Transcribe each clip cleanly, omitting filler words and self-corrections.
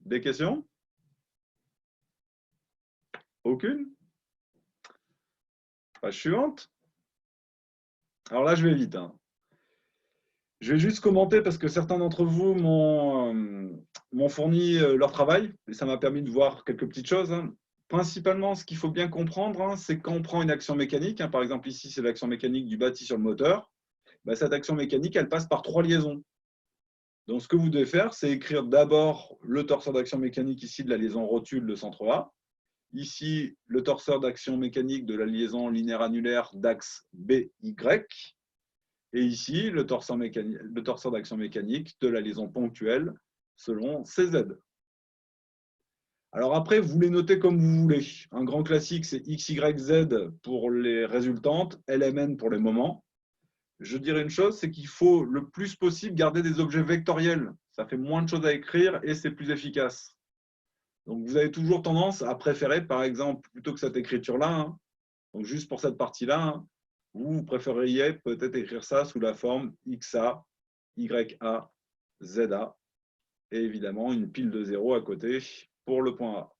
Des questions? Aucune? Page suivante. Alors là, je vais vite, hein. Je vais juste commenter parce que certains d'entre vous m'ont fourni leur travail et ça m'a permis de voir quelques petites choses, hein. Principalement, ce qu'il faut bien comprendre, hein, c'est quand on prend une action mécanique, hein, par exemple ici, c'est l'action mécanique du bâti sur le moteur, bah, cette action mécanique, elle passe par 3 liaisons. Donc, ce que vous devez faire, c'est écrire d'abord le torseur d'action mécanique ici de la liaison rotule de centre A. Ici, le torseur d'action mécanique de la liaison linéaire annulaire d'axe BY. Et ici, le torseur d'action mécanique de la liaison ponctuelle selon CZ. Alors après, vous les notez comme vous voulez. Un grand classique, c'est XYZ pour les résultantes, LMN pour les moments. Je dirais une chose, c'est qu'il faut le plus possible garder des objets vectoriels. Ça fait moins de choses à écrire et c'est plus efficace. Donc vous avez toujours tendance à préférer, par exemple, plutôt que cette écriture-là, hein, donc juste pour cette partie-là, hein, vous préféreriez peut-être écrire ça sous la forme XA, YA, ZA, et évidemment une pile de 0 à côté pour le point A.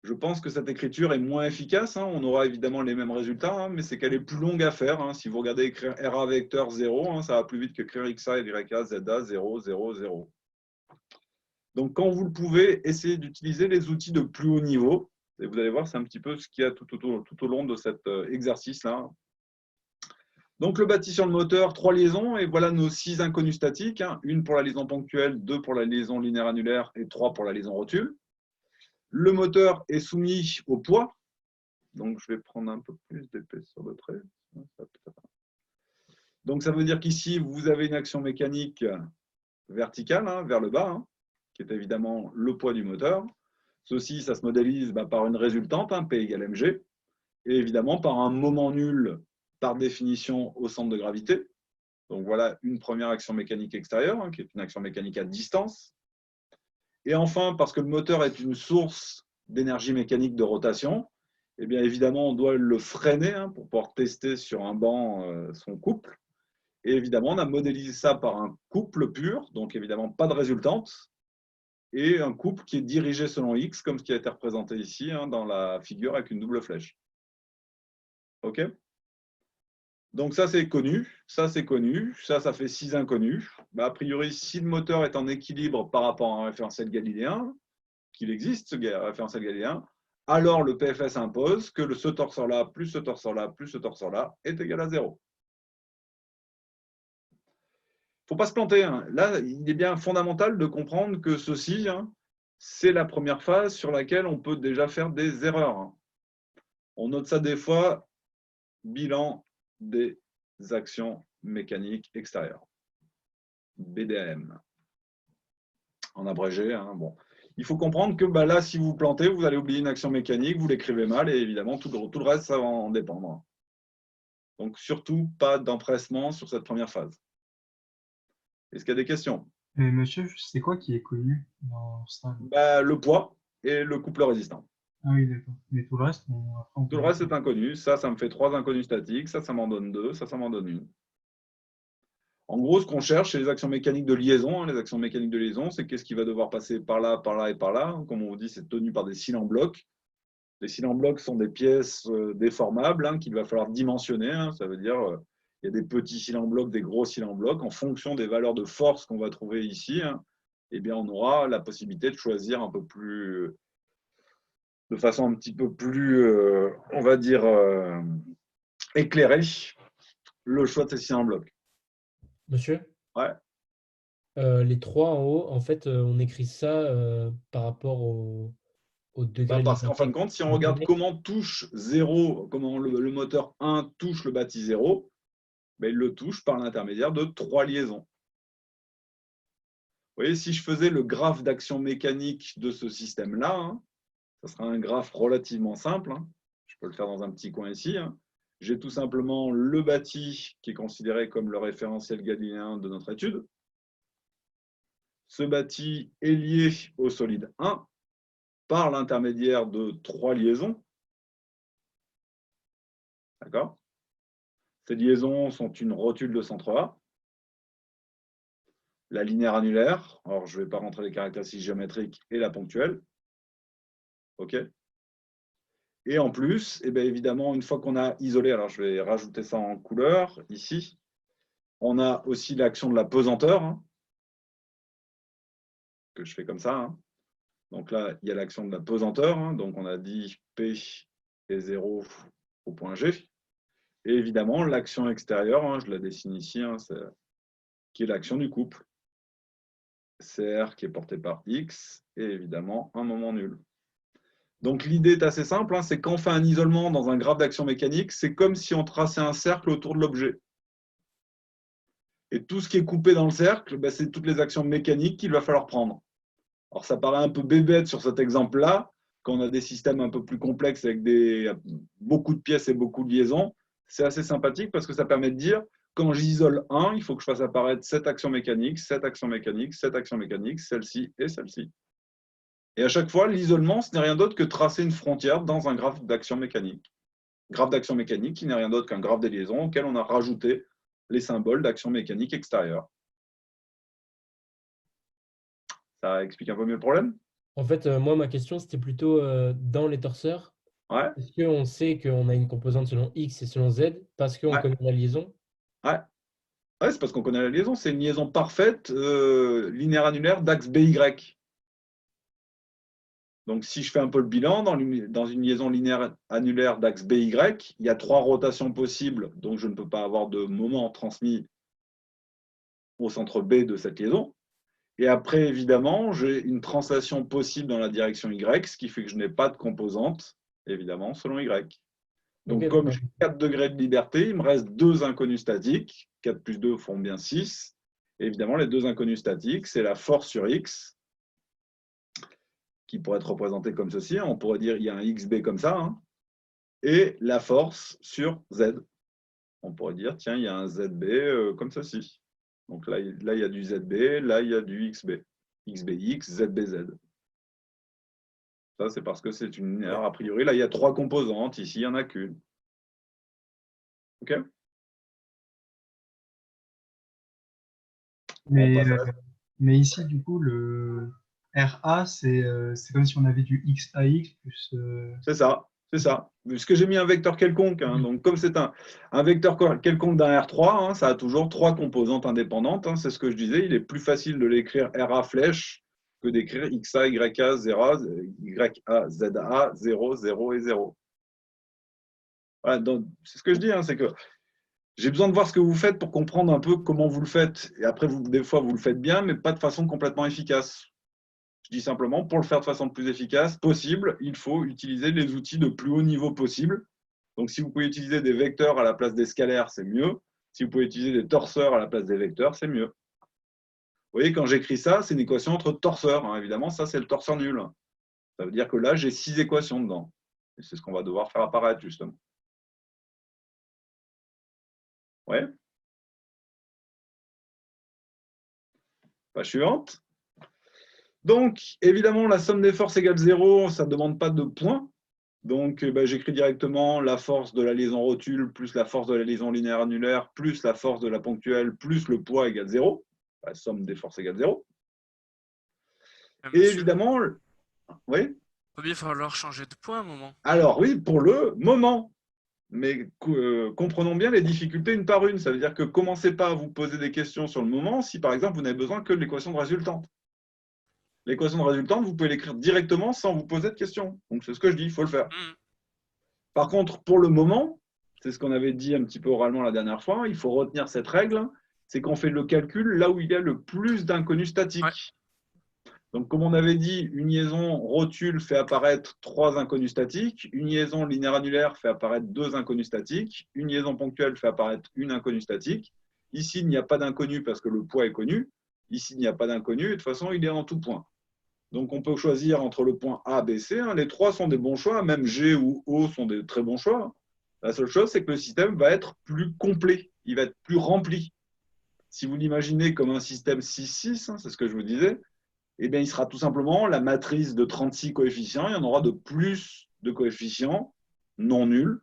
Je pense que cette écriture est moins efficace, hein. On aura évidemment les mêmes résultats, hein, mais c'est qu'elle est plus longue à faire, hein. Si vous regardez écrire RA vecteur 0, hein, ça va plus vite qu'écrire XA, YA, ZA, 0, 0, 0. Donc, quand vous le pouvez, essayez d'utiliser les outils de plus haut niveau. Et vous allez voir, c'est un petit peu ce qu'il y a tout au long de cet exercice-là. Donc, le bâti sur le moteur, 3 liaisons, et voilà nos 6 inconnus statiques, hein. Une pour la liaison ponctuelle, 2 pour la liaison linéaire annulaire et 3 pour la liaison rotule. Le moteur est soumis au poids. Donc, je vais prendre un peu plus d'épaisseur de trait. Donc, ça veut dire qu'ici, vous avez une action mécanique verticale, hein, vers le bas, hein, qui est évidemment le poids du moteur. Ceci, ça se modélise par une résultante, hein, P égale mg, et évidemment par un moment nul, par définition, au centre de gravité. Donc voilà une première action mécanique extérieure, hein, qui est une action mécanique à distance. Et enfin, parce que le moteur est une source d'énergie mécanique de rotation, eh bien évidemment, on doit le freiner, hein, pour pouvoir tester sur un banc son couple. Et évidemment, on a modélisé ça par un couple pur, donc évidemment pas de résultante, et un couple qui est dirigé selon X, comme ce qui a été représenté ici, hein, dans la figure avec une double flèche. OK? Donc ça, c'est connu. Ça, c'est connu. Ça fait 6 inconnus. Bah, a priori, si le moteur est en équilibre par rapport à un référentiel galiléen, qu'il existe, ce référentiel galiléen, alors le PFS impose que ce torseur-là, plus ce torseur-là, plus ce torseur-là est égal à 0. Il ne faut pas se planter, hein. Là, il est bien fondamental de comprendre que ceci, hein, c'est la première phase sur laquelle on peut déjà faire des erreurs, hein. On note ça des fois, bilan des actions mécaniques extérieures. BDAM, en abrégé, hein, bon. Il faut comprendre que là, si vous plantez, vous allez oublier une action mécanique, vous l'écrivez mal, et évidemment, tout le reste, ça va en dépendre. Donc, surtout, pas d'empressement sur cette première phase. Est-ce qu'il y a des questions? Mais monsieur, c'est quoi qui est connu dans ça? Le poids et le couple résistant. Ah oui, d'accord. Mais tout le reste, après, on Tout peut le reste est l'écrire. inconnu. Ça me fait 3 inconnus statiques. Ça m'en donne 2. Ça m'en donne 1. En gros, ce qu'on cherche, c'est les actions mécaniques de liaison, hein. Les actions mécaniques de liaison, c'est qu'est-ce qui va devoir passer par là et par là. Comme on vous dit, c'est tenu par des cils en bloc. Les cils en bloc sont des pièces déformables, hein, qu'il va falloir dimensionner, hein. Ça veut dire il y a des petits cils en bloc, des gros cils en bloc. En fonction des valeurs de force qu'on va trouver ici, hein, eh bien, on aura la possibilité de choisir un peu plus, de façon un petit peu plus, on va dire, éclairée, le choix de ces cils en bloc. Monsieur, Ouais. les trois en haut, en fait, on écrit ça par rapport au degré de Parce qu'en fin de liberté compte, si on qu'on regarde connaît. comment touche 0, comment le moteur 1 touche le bâti 0, ben, il le touche par l'intermédiaire de 3 liaisons. Vous voyez, si je faisais le graphe d'action mécanique de ce système-là, hein, ça sera un graphe relativement simple, hein. Je peux le faire dans un petit coin ici, hein. J'ai tout simplement le bâti qui est considéré comme le référentiel galiléen de notre étude. Ce bâti est lié au solide 1 par l'intermédiaire de 3 liaisons. D'accord? Ces liaisons sont une rotule de centre A. la linéaire annulaire. Alors, je ne vais pas rentrer les caractéristiques géométriques et la ponctuelle. OK. Et en plus, eh bien, évidemment, une fois qu'on a isolé, alors je vais rajouter ça en couleur ici, on a aussi l'action de la pesanteur, hein, que je fais comme ça. Hein. Donc là, il y a l'action de la pesanteur. Hein, donc on a dit P est 0 au point G. Et évidemment, l'action extérieure, hein, je la dessine ici, hein, qui est l'action du couple. CR qui est porté par X, et évidemment, un moment nul. Donc l'idée est assez simple, hein, c'est quand on fait un isolement dans un graphe d'action mécanique, c'est comme si on traçait un cercle autour de l'objet. Et tout ce qui est coupé dans le cercle, ben, c'est toutes les actions mécaniques qu'il va falloir prendre. Alors ça paraît un peu bébête sur cet exemple-là, quand on a des systèmes un peu plus complexes avec beaucoup de pièces et beaucoup de liaisons. C'est assez sympathique parce que ça permet de dire, quand j'isole un, il faut que je fasse apparaître cette action mécanique, cette action mécanique, cette action mécanique, celle-ci et celle-ci. Et à chaque fois, l'isolement, ce n'est rien d'autre que tracer une frontière dans un graphe d'action mécanique. Graphe d'action mécanique qui n'est rien d'autre qu'un graphe des liaisons auquel on a rajouté les symboles d'action mécanique extérieure. Ça explique un peu mieux le problème? En fait, moi, ma question, c'était plutôt dans les torseurs. Ouais. Est-ce qu'on sait qu'on a une composante selon X et selon Z parce qu'on Ouais. connaît la liaison? Ouais. Ouais, c'est parce qu'on connaît la liaison. C'est une liaison parfaite linéaire annulaire d'axe BY. Donc, si je fais un peu le bilan, dans une liaison linéaire annulaire d'axe BY, il y a 3 rotations possibles, donc je ne peux pas avoir de moment transmis au centre B de cette liaison. Et après, évidemment, j'ai une translation possible dans la direction Y, ce qui fait que je n'ai pas de composante, évidemment, selon Y. Donc, Ok, comme d'accord. j'ai 4 degrés de liberté, il me reste 2 inconnus statiques. 4 plus 2 font bien 6. Et évidemment, les 2 inconnus statiques, c'est la force sur X, qui pourrait être représentée comme ceci. On pourrait dire qu'il y a un XB comme ça. Hein, et la force sur Z. On pourrait dire, tiens, il y a un ZB comme ceci. Donc là, il y a du ZB, là, il y a du XB. XBX, ZBZ. Ça, c'est parce que c'est une linéaire. A priori, là, il y a 3 composantes. Ici, il n'y en a qu'une. OK? Mais, mais ici, du coup, le RA, c'est comme si on avait du XAX plus. C'est ça, c'est ça. Puisque j'ai mis un vecteur quelconque, hein, donc comme c'est un vecteur quelconque d'un R3, hein, ça a toujours 3 composantes indépendantes. Hein, c'est ce que je disais, il est plus facile de l'écrire RA flèche que d'écrire XA, YA, 0, YA, ZA, 0, 0 et 0. Voilà, c'est ce que je dis, hein, c'est que j'ai besoin de voir ce que vous faites pour comprendre un peu comment vous le faites. Et après, des fois, vous le faites bien, mais pas de façon complètement efficace. Je dis simplement, pour le faire de façon plus efficace possible, il faut utiliser les outils de plus haut niveau possible. Donc, si vous pouvez utiliser des vecteurs à la place des scalaires, c'est mieux. Si vous pouvez utiliser des torseurs à la place des vecteurs, c'est mieux. Vous voyez, quand j'écris ça, c'est une équation entre torseurs. Hein. Évidemment, ça, c'est le torseur nul. Ça veut dire que là, j'ai 6 équations dedans. Et c'est ce qu'on va devoir faire apparaître, justement. Ouais. Page suivante. Donc, évidemment, la somme des forces égale 0, ça ne demande pas de points. Donc, j'écris directement la force de la liaison rotule plus la force de la liaison linéaire annulaire plus la force de la ponctuelle plus le poids égale 0. La somme des forces égale 0. Et Monsieur, évidemment, oui. il va bien falloir changer de point à un moment. Alors oui, pour le moment. Mais comprenons bien les difficultés une par une. Ça veut dire que commencez pas à vous poser des questions sur le moment si, par exemple, vous n'avez besoin que de l'équation de résultante. L'équation de résultante, vous pouvez l'écrire directement sans vous poser de questions. Donc, c'est ce que je dis, il faut le faire. Par contre, pour le moment, c'est ce qu'on avait dit un petit peu oralement la dernière fois, il faut retenir cette règle, c'est qu'on fait le calcul là où il y a le plus d'inconnus statiques. Ouais. Donc, comme on avait dit, une liaison rotule fait apparaître 3 inconnus statiques, une liaison linéaire annulaire fait apparaître 2 inconnus statiques, une liaison ponctuelle fait apparaître une inconnue statique. Ici, il n'y a pas d'inconnu parce que le poids est connu. Ici, il n'y a pas d'inconnu et de toute façon, il est en tout point. Donc, on peut choisir entre le point A, B, C. Hein. Les 3 sont des bons choix. Même G ou O sont des très bons choix. La seule chose, c'est que le système va être plus complet. Il va être plus rempli. Si vous l'imaginez comme un système 6-6, hein, c'est ce que je vous disais, eh bien, il sera tout simplement la matrice de 36 coefficients. Il y en aura de plus de coefficients non nuls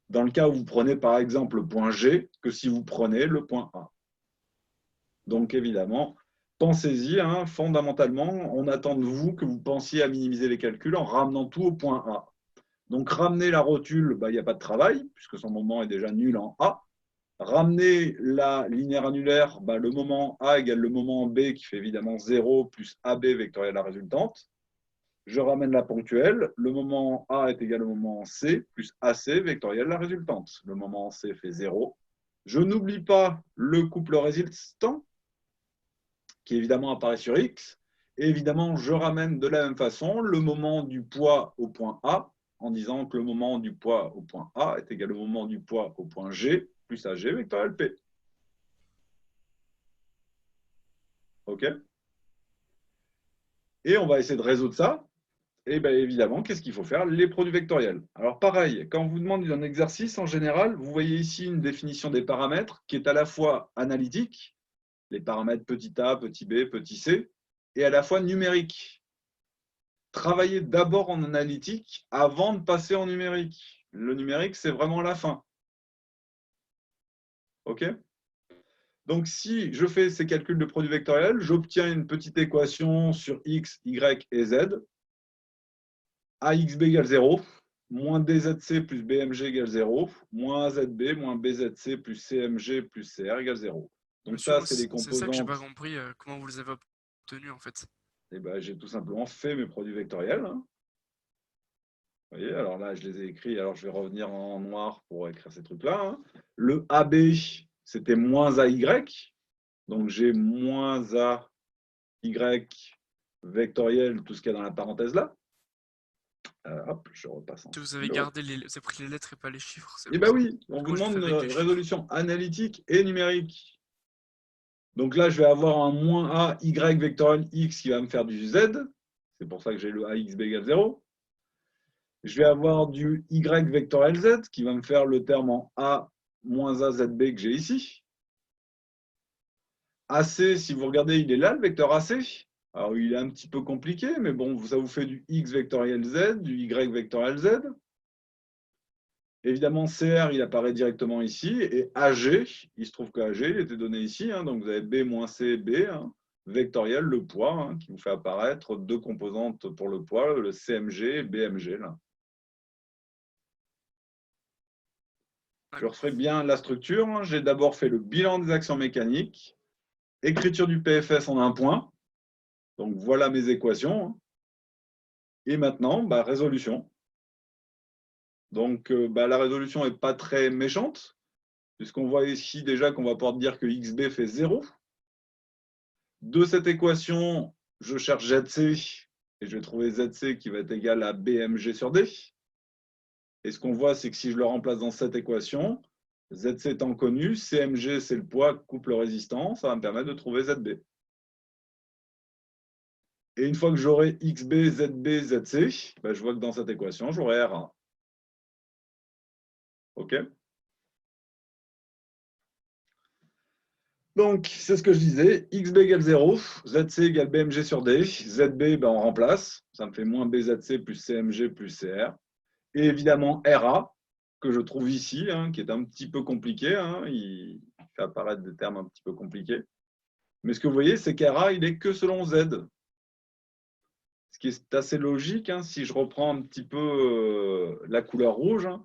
dans le cas où vous prenez par exemple le point G que si vous prenez le point A. Donc, évidemment, pensez-y, hein, fondamentalement, on attend de vous que vous pensiez à minimiser les calculs en ramenant tout au point A. Donc, ramener la rotule, il n'y a pas de travail, puisque son moment est déjà nul en A. Ramener la linéaire annulaire, le moment A égale le moment B, qui fait évidemment 0 plus AB vectoriel la résultante. Je ramène la ponctuelle. Le moment A est égal au moment C, plus AC vectoriel la résultante. Le moment C fait 0. Je n'oublie pas le couple résistant, qui évidemment apparaît sur X. Et évidemment, je ramène de la même façon le moment du poids au point A, en disant que le moment du poids au point A est égal au moment du poids au point G, plus AG vectoriel P. OK? Et on va essayer de résoudre ça. Et bien évidemment, qu'est-ce qu'il faut faire? Les produits vectoriels. Alors pareil, quand on vous demande un exercice, en général, vous voyez ici une définition des paramètres qui est à la fois analytique, les paramètres petit a, petit b, petit c, et à la fois numérique. Travaillez d'abord en analytique avant de passer en numérique. Le numérique, c'est vraiment la fin. OK? Donc, si je fais ces calculs de produits vectoriels, j'obtiens une petite équation sur x, y et z. AXB égale 0, moins DZC plus BMG égale 0, moins AZB moins BZC plus CMG plus CR égale 0. Donc Monsieur, ça, moi, c'est les c'est ça que j'ai pas composantes. compris, comment vous les avez obtenus en fait. Et j'ai tout simplement fait mes produits vectoriels. Hein. Vous voyez, alors là, je les ai écrits. Alors, je vais revenir en noir pour écrire ces trucs-là. Hein. Le AB, c'était moins AY. Donc, j'ai moins AY vectoriel, tout ce qu'il y a dans la parenthèse là. Hop, je repasse en Vous avez stylo. vous avez pris les lettres et pas les chiffres. Eh bien oui, on vous demande une résolution analytique et numérique. Donc là, je vais avoir un moins A, Y vectoriel X qui va me faire du Z. C'est pour ça que j'ai le AXB égale 0. Je vais avoir du Y vectoriel Z qui va me faire le terme en A moins AZB que j'ai ici. AC, si vous regardez, il est là, le vecteur AC. Alors, il est un petit peu compliqué, mais bon, ça vous fait du X vectoriel Z, du Y vectoriel Z. Évidemment, CR, il apparaît directement ici. Et AG, il se trouve que AG, il était donné ici. Hein, donc, vous avez B moins C, B, hein, vectoriel, le poids, hein, qui vous fait apparaître deux composantes pour le poids, le CMG et BMG. Là. Je refais bien la structure. Hein. J'ai d'abord fait le bilan des actions mécaniques, écriture du PFS en un point. Donc, voilà mes équations. Hein. Et maintenant, résolution. Donc, la résolution n'est pas très méchante, puisqu'on voit ici déjà qu'on va pouvoir dire que XB fait 0. De cette équation, je cherche ZC et je vais trouver ZC qui va être égal à BMG sur D. Et ce qu'on voit, c'est que si je le remplace dans cette équation, ZC étant connu, CMG c'est le poids couple résistant, ça va me permettre de trouver ZB. Et une fois que j'aurai XB, ZB, ZC, je vois que dans cette équation, j'aurai R1. OK? Donc, c'est ce que je disais, XB égale 0, ZC égale BMG sur D, ZB, on remplace, ça me fait moins BZC plus CMG plus CR. Et évidemment, RA, que je trouve ici, hein, qui est un petit peu compliqué, hein, il fait apparaître des termes un petit peu compliqués. Mais ce que vous voyez, c'est qu'RA, il n'est que selon Z. Ce qui est assez logique, hein, si je reprends un petit peu la couleur rouge, hein,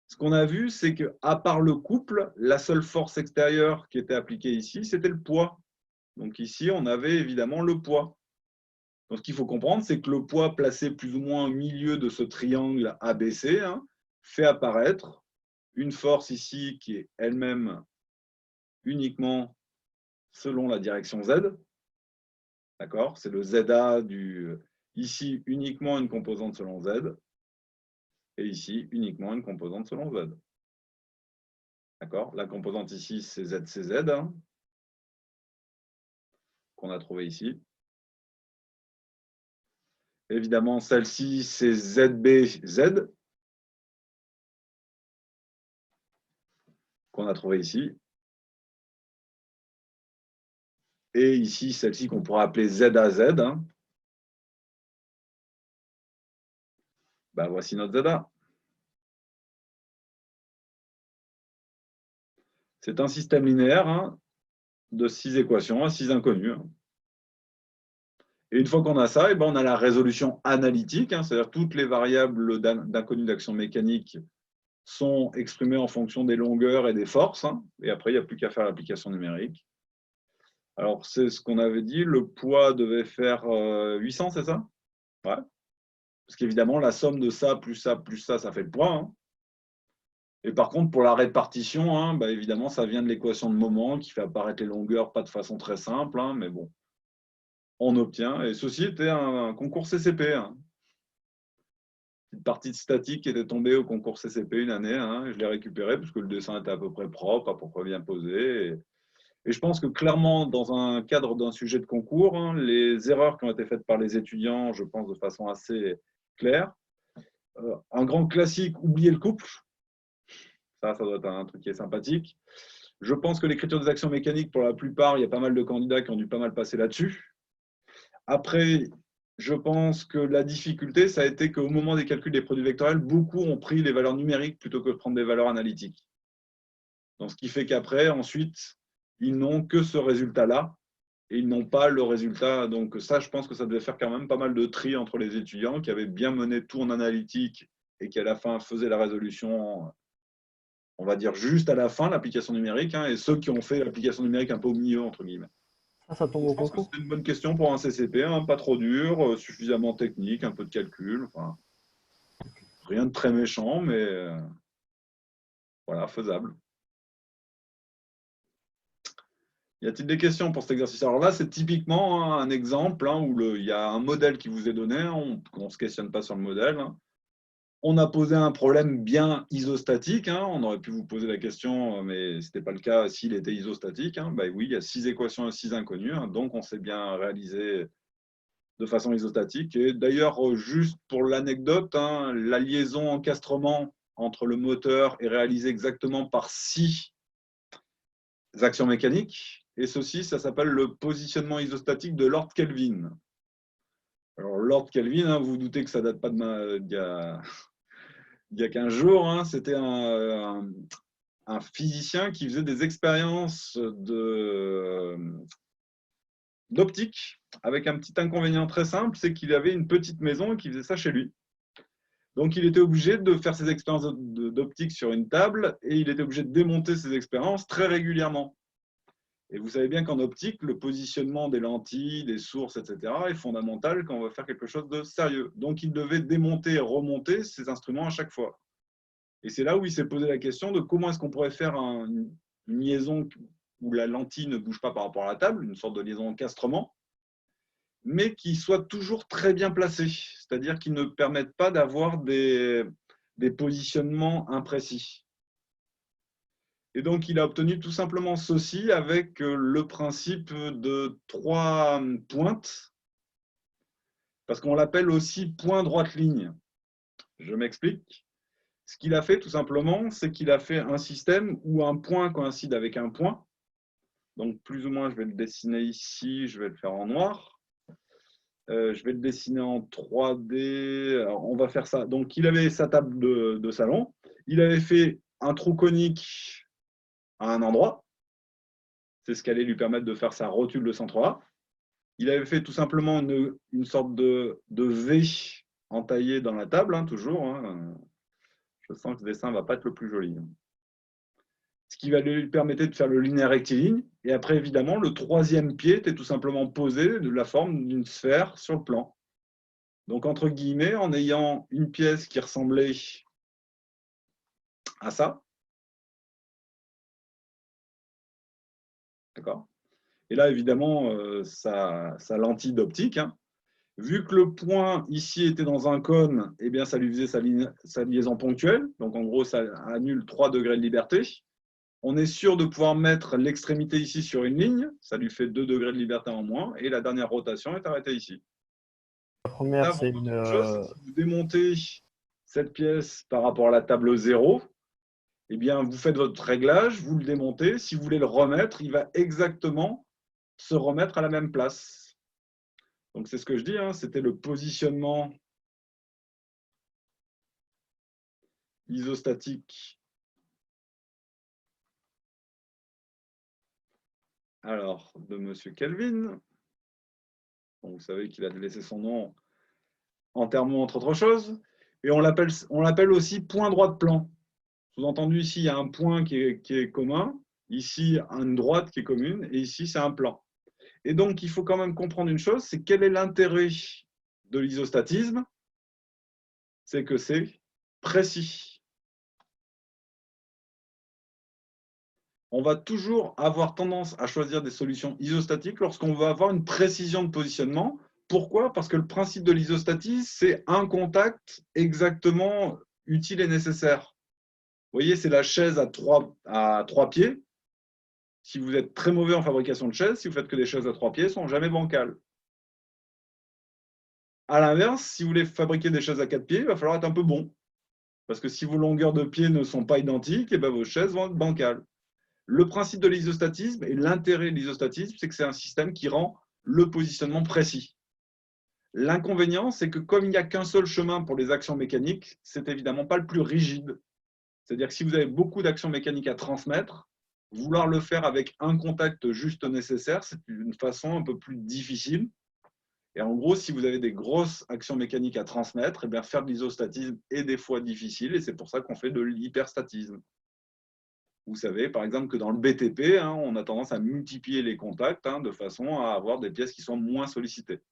ce qu'on a vu, c'est qu'à part le couple, la seule force extérieure qui était appliquée ici, c'était le poids. Donc ici, on avait évidemment le poids. Donc ce qu'il faut comprendre, c'est que le poids placé plus ou moins au milieu de ce triangle ABC hein, fait apparaître une force ici qui est elle-même uniquement selon la direction Z. D'accord? C'est le ZA ici uniquement une composante selon Z. Et ici uniquement une composante selon Z. D'accord? La composante ici, c'est ZCZ, hein, qu'on a trouvé ici. Évidemment, celle-ci, c'est ZBZ, qu'on a trouvé ici. Et ici, celle-ci qu'on pourrait appeler ZAZ. Hein. Voici notre ZA. C'est un système linéaire hein, de 6 équations à 6 inconnues. Hein. Et une fois qu'on a ça, on a la résolution analytique, hein, c'est-à-dire toutes les variables d'inconnu d'action mécanique sont exprimées en fonction des longueurs et des forces. Hein, et après, il n'y a plus qu'à faire l'application numérique. Alors, c'est ce qu'on avait dit, le poids devait faire 800, c'est ça? Ouais. Parce qu'évidemment, la somme de ça, ça fait le poids. Hein. Et par contre, pour la répartition, hein, évidemment, ça vient de l'équation de moment qui fait apparaître les longueurs, pas de façon très simple, hein, mais bon, on obtient. Et ceci était un concours CCP. Hein. Une partie de statique qui était tombée au concours CCP une année. Hein, je l'ai récupéré parce que le dessin était à peu près propre, à peu près bien posé. Et je pense que clairement, dans un cadre d'un sujet de concours, hein, les erreurs qui ont été faites par les étudiants, je pense de façon assez claire. Un grand classique, oublier le couple. Ça doit être un truc qui est sympathique. Je pense que l'écriture des actions mécaniques, pour la plupart, il y a pas mal de candidats qui ont dû pas mal passer là-dessus. Après, je pense que la difficulté, ça a été qu'au moment des calculs des produits vectoriels, beaucoup ont pris les valeurs numériques plutôt que de prendre des valeurs analytiques. Donc, ce qui fait qu'après, ensuite, ils n'ont que ce résultat-là et ils n'ont pas le résultat. Donc, ça, je pense que ça devait faire quand même pas mal de tri entre les étudiants qui avaient bien mené tout en analytique et qui, à la fin, faisaient la résolution, on va dire, juste à la fin, l'application numérique, hein, et ceux qui ont fait l'application numérique un peu au milieu, entre guillemets. Ça tombe au Je pense que concours. c'est une bonne question pour un CCP, hein, pas trop dur, suffisamment technique, un peu de calcul. Enfin, rien de très méchant, mais voilà, faisable. Y a-t-il des questions pour cet exercice? Alors là, c'est typiquement un exemple hein, où il y a un modèle qui vous est donné, hein, on ne se questionne pas sur le modèle. Hein. On a posé un problème bien isostatique. Hein, on aurait pu vous poser la question, mais ce n'était pas le cas s'il était isostatique. Hein. Oui, il y a 6 équations et 6 inconnues, hein, donc on s'est bien réalisé de façon isostatique. Et d'ailleurs, juste pour l'anecdote, hein, la liaison encastrement entre le moteur est réalisée exactement par 6 actions mécaniques. Et ceci, ça s'appelle le positionnement isostatique de Lord Kelvin. Alors, Lord Kelvin, hein, vous vous doutez que ça ne date pas d'il y a 15 jours. Hein, c'était un physicien qui faisait des expériences d'optique avec un petit inconvénient très simple, c'est qu'il avait une petite maison et qu'il faisait ça chez lui. Donc, il était obligé de faire ses expériences d'optique sur une table et il était obligé de démonter ses expériences très régulièrement. Et vous savez bien qu'en optique, le positionnement des lentilles, des sources, etc. est fondamental quand on va faire quelque chose de sérieux. Donc, il devait démonter et remonter ses instruments à chaque fois. Et c'est là où il s'est posé la question de comment est-ce qu'on pourrait faire une liaison où la lentille ne bouge pas par rapport à la table, une sorte de liaison encastrement, mais qui soit toujours très bien placée, c'est-à-dire qui ne permette pas d'avoir des positionnements imprécis. Et donc, il a obtenu tout simplement ceci avec le principe de 3 pointes, parce qu'on l'appelle aussi point droite ligne. Je m'explique. Ce qu'il a fait tout simplement, c'est qu'il a fait un système où un point coïncide avec un point. Donc, plus ou moins, je vais le dessiner ici, je vais le faire en noir. Je vais le dessiner en 3D. Alors, on va faire ça. Donc, il avait sa table de salon. Il avait fait un trou conique à un endroit. C'est ce qui allait lui permettre de faire sa rotule de centre A. Il avait fait tout simplement une sorte de V entaillé dans la table, hein, toujours. Hein. Je sens que ce dessin ne va pas être le plus joli. Ce qui va lui permettre de faire le linéaire rectiligne. Et après, évidemment, le troisième pied était tout simplement posé de la forme d'une sphère sur le plan. Donc, entre guillemets, en ayant une pièce qui ressemblait à ça. D'accord. Et là, évidemment, sa lentille d'optique. Hein. Vu que le point ici était dans un cône, eh bien, ça lui faisait sa liaison ponctuelle. Donc, en gros, ça annule 3 degrés de liberté. On est sûr de pouvoir mettre l'extrémité ici sur une ligne. Ça lui fait 2 degrés de liberté en moins. Et la dernière rotation est arrêtée ici. La première, Là, c'est autre une. chose, si vous démontez cette pièce par rapport à la table 0, eh bien, vous faites votre réglage, vous le démontez. Si vous voulez le remettre, il va exactement se remettre à la même place. Donc, c'est ce que je dis, hein, c'était le positionnement isostatique. Alors, de M. Kelvin. Donc, vous savez qu'il a laissé son nom en termes entre autres choses. Et on l'appelle aussi point droit de plan. Sous-entendu, ici, il y a un point qui est commun. Ici, une droite qui est commune. Et ici, c'est un plan. Et donc, il faut quand même comprendre une chose, c'est quel est l'intérêt de l'isostatisme? C'est que c'est précis. On va toujours avoir tendance à choisir des solutions isostatiques lorsqu'on veut avoir une précision de positionnement. Pourquoi? Parce que le principe de l'isostatisme, c'est un contact exactement utile et nécessaire. Vous voyez, c'est la chaise à trois pieds. Si vous êtes très mauvais en fabrication de chaises, si vous faites que des chaises à 3 pieds, elles ne sont jamais bancales. À l'inverse, si vous voulez fabriquer des chaises à 4 pieds, il va falloir être un peu bon. Parce que si vos longueurs de pieds ne sont pas identiques, et bien vos chaises vont être bancales. Le principe de l'isostatisme et l'intérêt de l'isostatisme, c'est que c'est un système qui rend le positionnement précis. L'inconvénient, c'est que comme il n'y a qu'un seul chemin pour les actions mécaniques, c'est évidemment pas le plus rigide. C'est-à-dire que si vous avez beaucoup d'actions mécaniques à transmettre, vouloir le faire avec un contact juste nécessaire, c'est une façon un peu plus difficile. Et en gros, si vous avez des grosses actions mécaniques à transmettre, eh bien faire de l'isostatisme est des fois difficile, et c'est pour ça qu'on fait de l'hyperstatisme. Vous savez, par exemple, que dans le BTP, on a tendance à multiplier les contacts de façon à avoir des pièces qui sont moins sollicitées.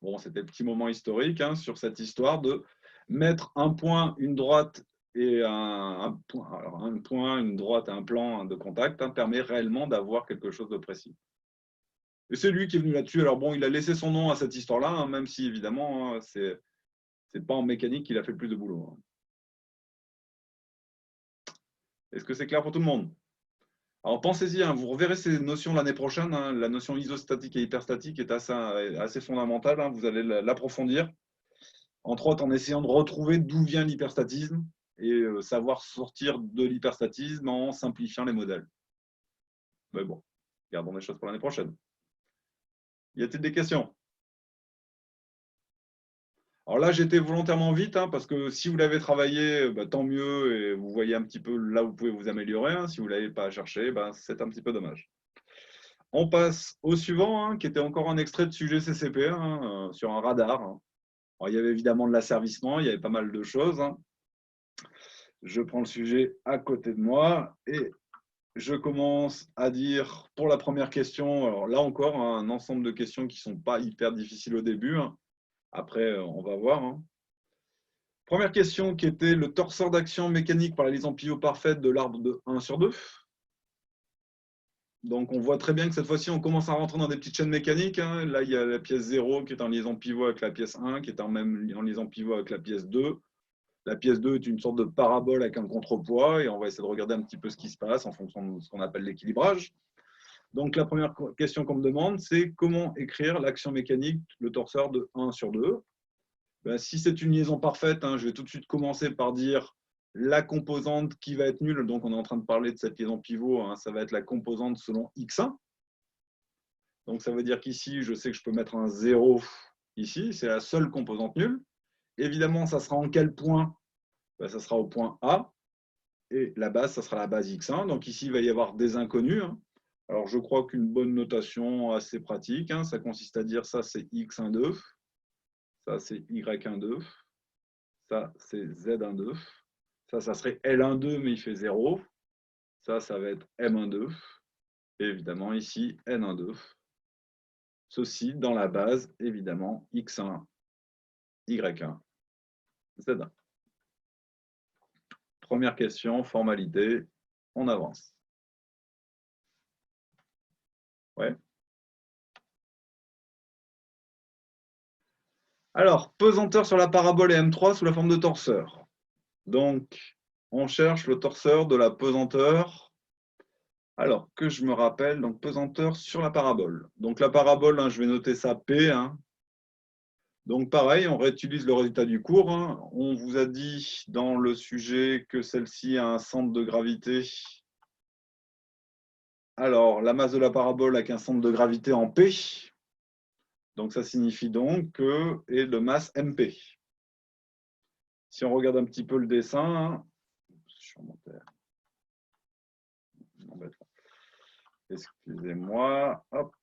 Bon, c'était le petit moment historique sur cette histoire de mettre un point, une droite et un point. Alors, un point, une droite et un plan de contact permet réellement d'avoir quelque chose de précis. Et c'est lui qui est venu là-dessus. Alors bon, il a laissé son nom à cette histoire-là, même si évidemment, c'est pas en mécanique qu'il a fait le plus de boulot. Est-ce que c'est clair pour tout le monde? Alors pensez-y, vous reverrez ces notions l'année prochaine. La notion isostatique et hyperstatique est assez fondamentale. Vous allez l'approfondir, entre autres en essayant de retrouver d'où vient l'hyperstatisme et savoir sortir de l'hyperstatisme en simplifiant les modèles. Mais bon, gardons les choses pour l'année prochaine. Y a-t-il des questions? Alors là, j'étais volontairement vite, parce que si vous l'avez travaillé, tant mieux, et vous voyez un petit peu là où vous pouvez vous améliorer. Si vous ne l'avez pas cherché, c'est un petit peu dommage. On passe au suivant, qui était encore un extrait de sujet CCP sur un radar. Alors, il y avait évidemment de l'asservissement, il y avait pas mal de choses. Je prends le sujet à côté de moi et je commence à dire pour la première question, alors là encore, un ensemble de questions qui ne sont pas hyper difficiles au début. Après, on va voir. Première question qui était le torseur d'action mécanique par la liaison pivot parfaite de l'arbre de 1 sur 2. Donc, on voit très bien que cette fois-ci, on commence à rentrer dans des petites chaînes mécaniques. Là, il y a la pièce 0 qui est en liaison pivot avec la pièce 1, qui est en liaison pivot avec la pièce 2. La pièce 2 est une sorte de parabole avec un contrepoids et on va essayer de regarder un petit peu ce qui se passe en fonction de ce qu'on appelle l'équilibrage. Donc, la première question qu'on me demande, c'est comment écrire l'action mécanique, le torseur de 1 sur 2. Si c'est une liaison parfaite, je vais tout de suite commencer par dire la composante qui va être nulle. Donc, on est en train de parler de cette liaison pivot. Ça va être la composante selon x1. Donc, ça veut dire qu'ici, je sais que je peux mettre un 0 ici. C'est la seule composante nulle. Évidemment, ça sera en quel point? Ça sera au point A. Et la base, ça sera la base x1. Donc, ici, il va y avoir des inconnus. Alors, je crois qu'une bonne notation assez pratique, ça consiste à dire ça, c'est x1,2. Ça, c'est y1,2. Ça, c'est z1,2. Ça serait L1,2, mais il fait 0. Ça va être M1,2. Et évidemment, ici, N1,2. Ceci dans la base, évidemment, X1, Y1, Z1. Première question, formalité, on avance. Ouais. Alors, pesanteur sur la parabole et M3 sous la forme de torseur. Donc, on cherche le torseur de la pesanteur. Alors, que je me rappelle, donc pesanteur sur la parabole. Donc, la parabole, je vais noter ça P. Donc, pareil, on réutilise le résultat du cours. On vous a dit dans le sujet que celle-ci a un centre de gravité. Alors, la masse de la parabole avec un centre de gravité en P. Donc, ça signifie donc que est de masse MP. Si on regarde un petit peu le dessin, excusez-moi, hop.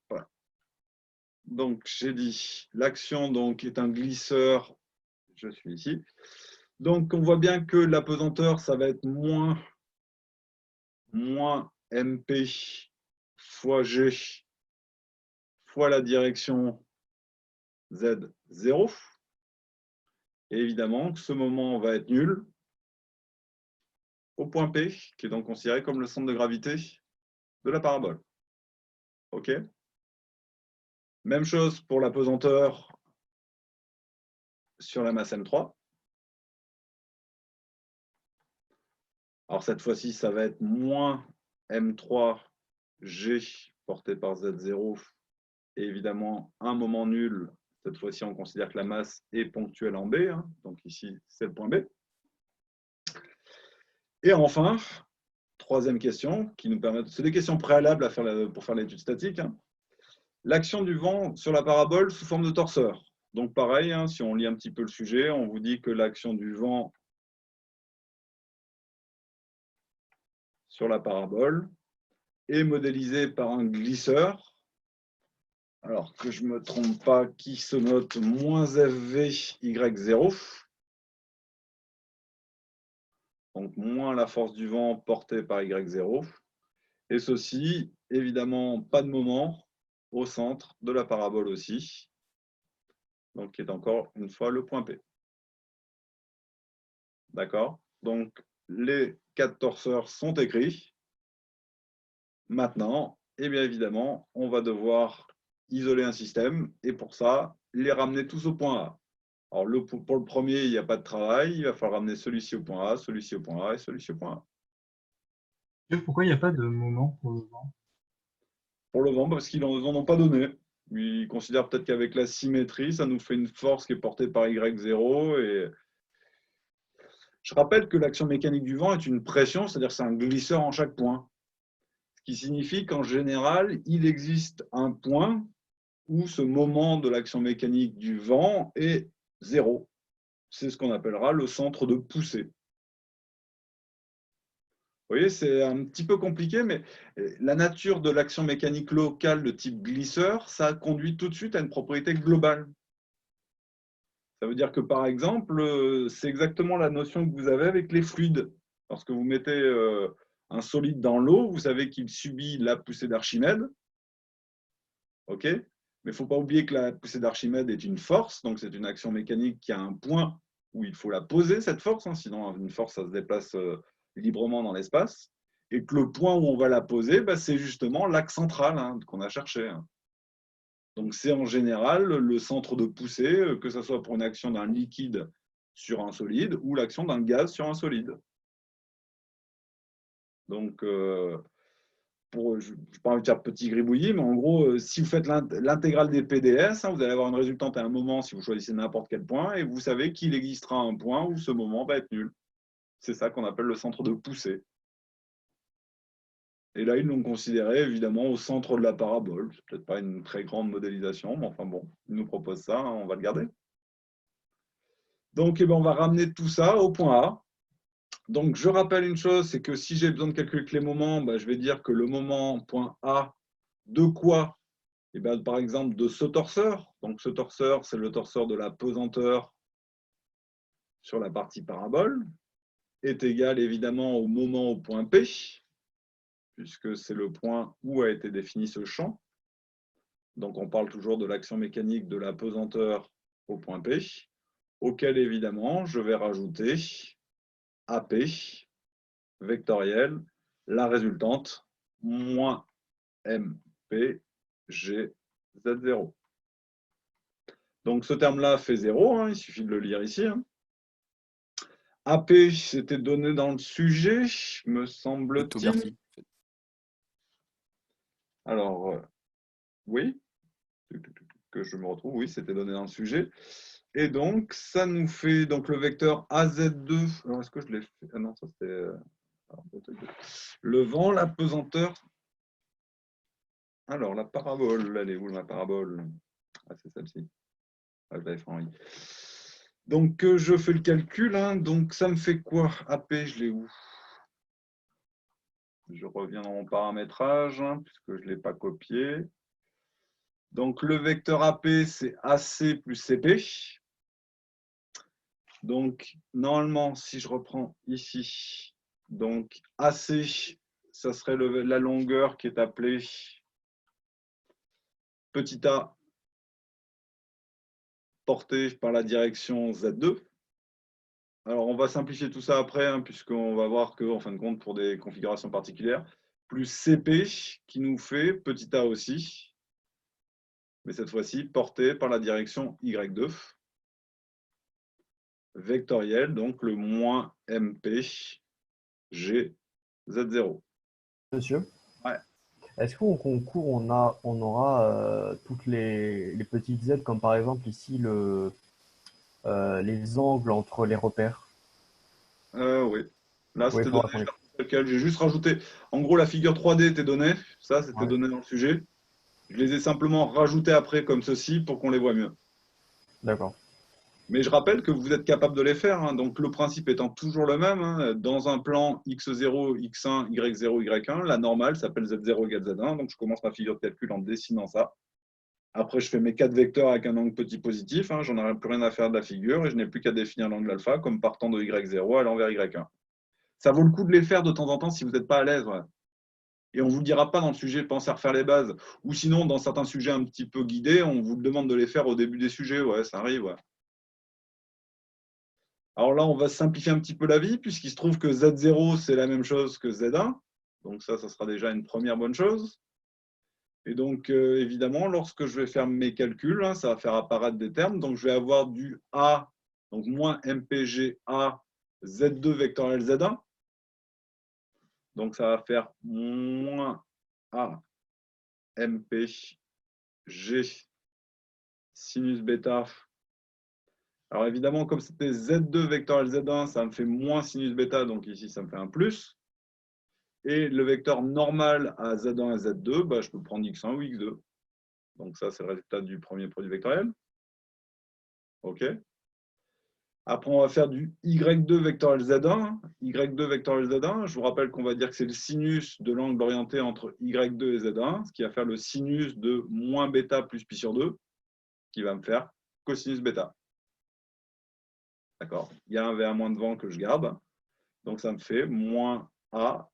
Donc, j'ai dit, l'action donc, est un glisseur. Je suis ici. Donc, on voit bien que la pesanteur, ça va être moins MP fois G fois la direction Z0. Et évidemment, ce moment va être nul au point P, qui est donc considéré comme le centre de gravité de la parabole. OK? Même chose pour la pesanteur sur la masse M3. Alors cette fois-ci, ça va être moins M3G porté par Z0. Et évidemment, un moment nul. Cette fois-ci, on considère que la masse est ponctuelle en B. Hein. Donc ici, c'est le point B. Et enfin, troisième question, qui nous permet. C'est des questions préalables à faire pour faire l'étude statique. Hein. L'action du vent sur la parabole sous forme de torseur. Donc pareil, hein, si on lit un petit peu le sujet, on vous dit que l'action du vent sur la parabole est modélisée par un glisseur. Alors que je ne me trompe pas, qui se note moins FVY0. Donc moins la force du vent portée par Y0. Et ceci, évidemment, pas de moment au centre de la parabole aussi. Donc qui est encore une fois le point P. D'accord? Donc les 4 torseurs sont écrits. Maintenant, eh bien évidemment, on va devoir isoler un système et pour ça, les ramener tous au point A. Alors pour le premier, il n'y a pas de travail, il va falloir ramener celui-ci au point A, celui-ci au point A et celui-ci au point A. Pourquoi il n'y a pas de moment pour le vent? Pour le vent, parce qu'ils n'en ont pas donné. Ils considèrent peut-être qu'avec la symétrie, ça nous fait une force qui est portée par Y0. Et je rappelle que l'action mécanique du vent est une pression, c'est-à-dire que c'est un glisseur en chaque point. Ce qui signifie qu'en général, il existe un point où ce moment de l'action mécanique du vent est 0. C'est ce qu'on appellera le centre de poussée. Vous voyez, c'est un petit peu compliqué, mais la nature de l'action mécanique locale de type glisseur, ça conduit tout de suite à une propriété globale. Ça veut dire que, par exemple, c'est exactement la notion que vous avez avec les fluides. Lorsque vous mettez un solide dans l'eau, vous savez qu'il subit la poussée d'Archimède. OK ? Mais il ne faut pas oublier que la poussée d'Archimède est une force, donc c'est une action mécanique qui a un point où il faut la poser, cette force, hein, sinon une force, ça se déplace librement dans l'espace. Et que le point où on va la poser, bah, c'est justement l'axe central hein, qu'on a cherché. Hein. Donc c'est en général le centre de poussée, que ce soit pour une action d'un liquide sur un solide ou l'action d'un gaz sur un solide. Donc, je n'ai pas envie de faire petit gribouillis, mais en gros, si vous faites l'intégrale des PDS, hein, vous allez avoir une résultante à un moment si vous choisissez n'importe quel point, et vous savez qu'il existera un point où ce moment va être nul. C'est ça qu'on appelle le centre de poussée. Et là, ils l'ont considéré évidemment au centre de la parabole. C'est peut-être pas une très grande modélisation, mais enfin bon, ils nous proposent ça, hein, on va le garder. Donc, eh ben, on va ramener tout ça au point A. Donc, je rappelle une chose, c'est que si j'ai besoin de calculer les moments, ben, je vais dire que le moment point A de quoi? Eh ben, par exemple, de ce torseur. Donc, ce torseur, c'est le torseur de la pesanteur sur la partie parabole, est égal évidemment au moment au point P, puisque c'est le point où a été défini ce champ. Donc, on parle toujours de l'action mécanique de la pesanteur au point P, auquel évidemment, je vais rajouter AP vectoriel, la résultante, moins MP G Z0. Donc, ce terme-là fait 0, hein, il suffit de le lire ici. Hein. AP, c'était donné dans le sujet, me semble-t-il. Alors, oui, que je me retrouve, oui, c'était donné dans le sujet. Et donc, ça nous fait donc le vecteur AZ2. Alors, est-ce que je l'ai fait? Ah non, ça c'était. Le vent, la pesanteur. Alors, la parabole, elle est où ma parabole? Ah, c'est celle-ci. Ah, je l'avais fait en I. Donc, je fais le calcul. Hein. Donc, ça me fait quoi? AP, je l'ai où? Je reviens dans mon paramétrage, hein, puisque je ne l'ai pas copié. Donc, le vecteur AP, c'est AC plus CP. Donc, normalement, si je reprends ici, donc AC, ça serait la longueur qui est appelée petit a portée par la direction Z2. Alors, on va simplifier tout ça après, hein, puisqu'on va voir qu'en fin de compte, pour des configurations particulières, plus CP qui nous fait petit a aussi, mais cette fois-ci porté par la direction Y2, vectoriel, donc le moins MP G Z0. Monsieur, Ouais. est-ce qu'au concours, on aura toutes les petites Z, comme par exemple ici les angles entre les repères? Oui. Là, Oui, il c'était donné faudra qu'on les... tel quel. J'ai juste rajouté. En gros, la figure 3D était donnée. Ça, c'était Ouais, donné dans le sujet. Je les ai simplement rajoutés après comme ceci pour qu'on les voit mieux. d'accord. Mais je rappelle que vous êtes capable de les faire, hein. Donc, le principe étant toujours le même, hein. Dans un plan X0, X1, Y0, Y1, la normale s'appelle Z0 égale Z1. Donc, je commence ma figure de calcul en dessinant ça. Après, je fais mes 4 vecteurs avec un angle petit positif. Hein. J'en aurai plus rien à faire de la figure et je n'ai plus qu'à définir l'angle alpha comme partant de Y0 allant vers Y1. Ça vaut le coup de les faire de temps en temps si vous n'êtes pas à l'aise. Ouais. Et on ne vous le dira pas dans le sujet, pensez à refaire les bases. Ou sinon, dans certains sujets un petit peu guidés, on vous demande de les faire au début des sujets. Ouais, ça arrive. Ouais. Alors là, on va simplifier un petit peu la vie, puisqu'il se trouve que Z0, c'est la même chose que Z1. Donc ça sera déjà une première bonne chose. Et donc, évidemment, lorsque je vais faire mes calculs, hein, ça va faire apparaître des termes. Donc, je vais avoir du A, donc moins MPGA, Z2 vectoriel Z1. Donc, ça va faire moins A, MP, G, sinus bêta. Alors, évidemment, comme c'était Z2 vectoriel Z1, ça me fait moins sinus bêta. Donc, ici, ça me fait un plus. Et le vecteur normal à Z1 et Z2, bah, je peux prendre X1 ou X2. Donc, ça, c'est le résultat du premier produit vectoriel. OK. Après, on va faire du Y2 vectoriel Z1. Y2 vectoriel Z1, je vous rappelle qu'on va dire que c'est le sinus de l'angle orienté entre Y2 et Z1, ce qui va faire le sinus de moins bêta plus pi sur 2, qui va me faire cosinus bêta. D'accord. Il y a un V1 moins devant que je garde. Donc, ça me fait moins A,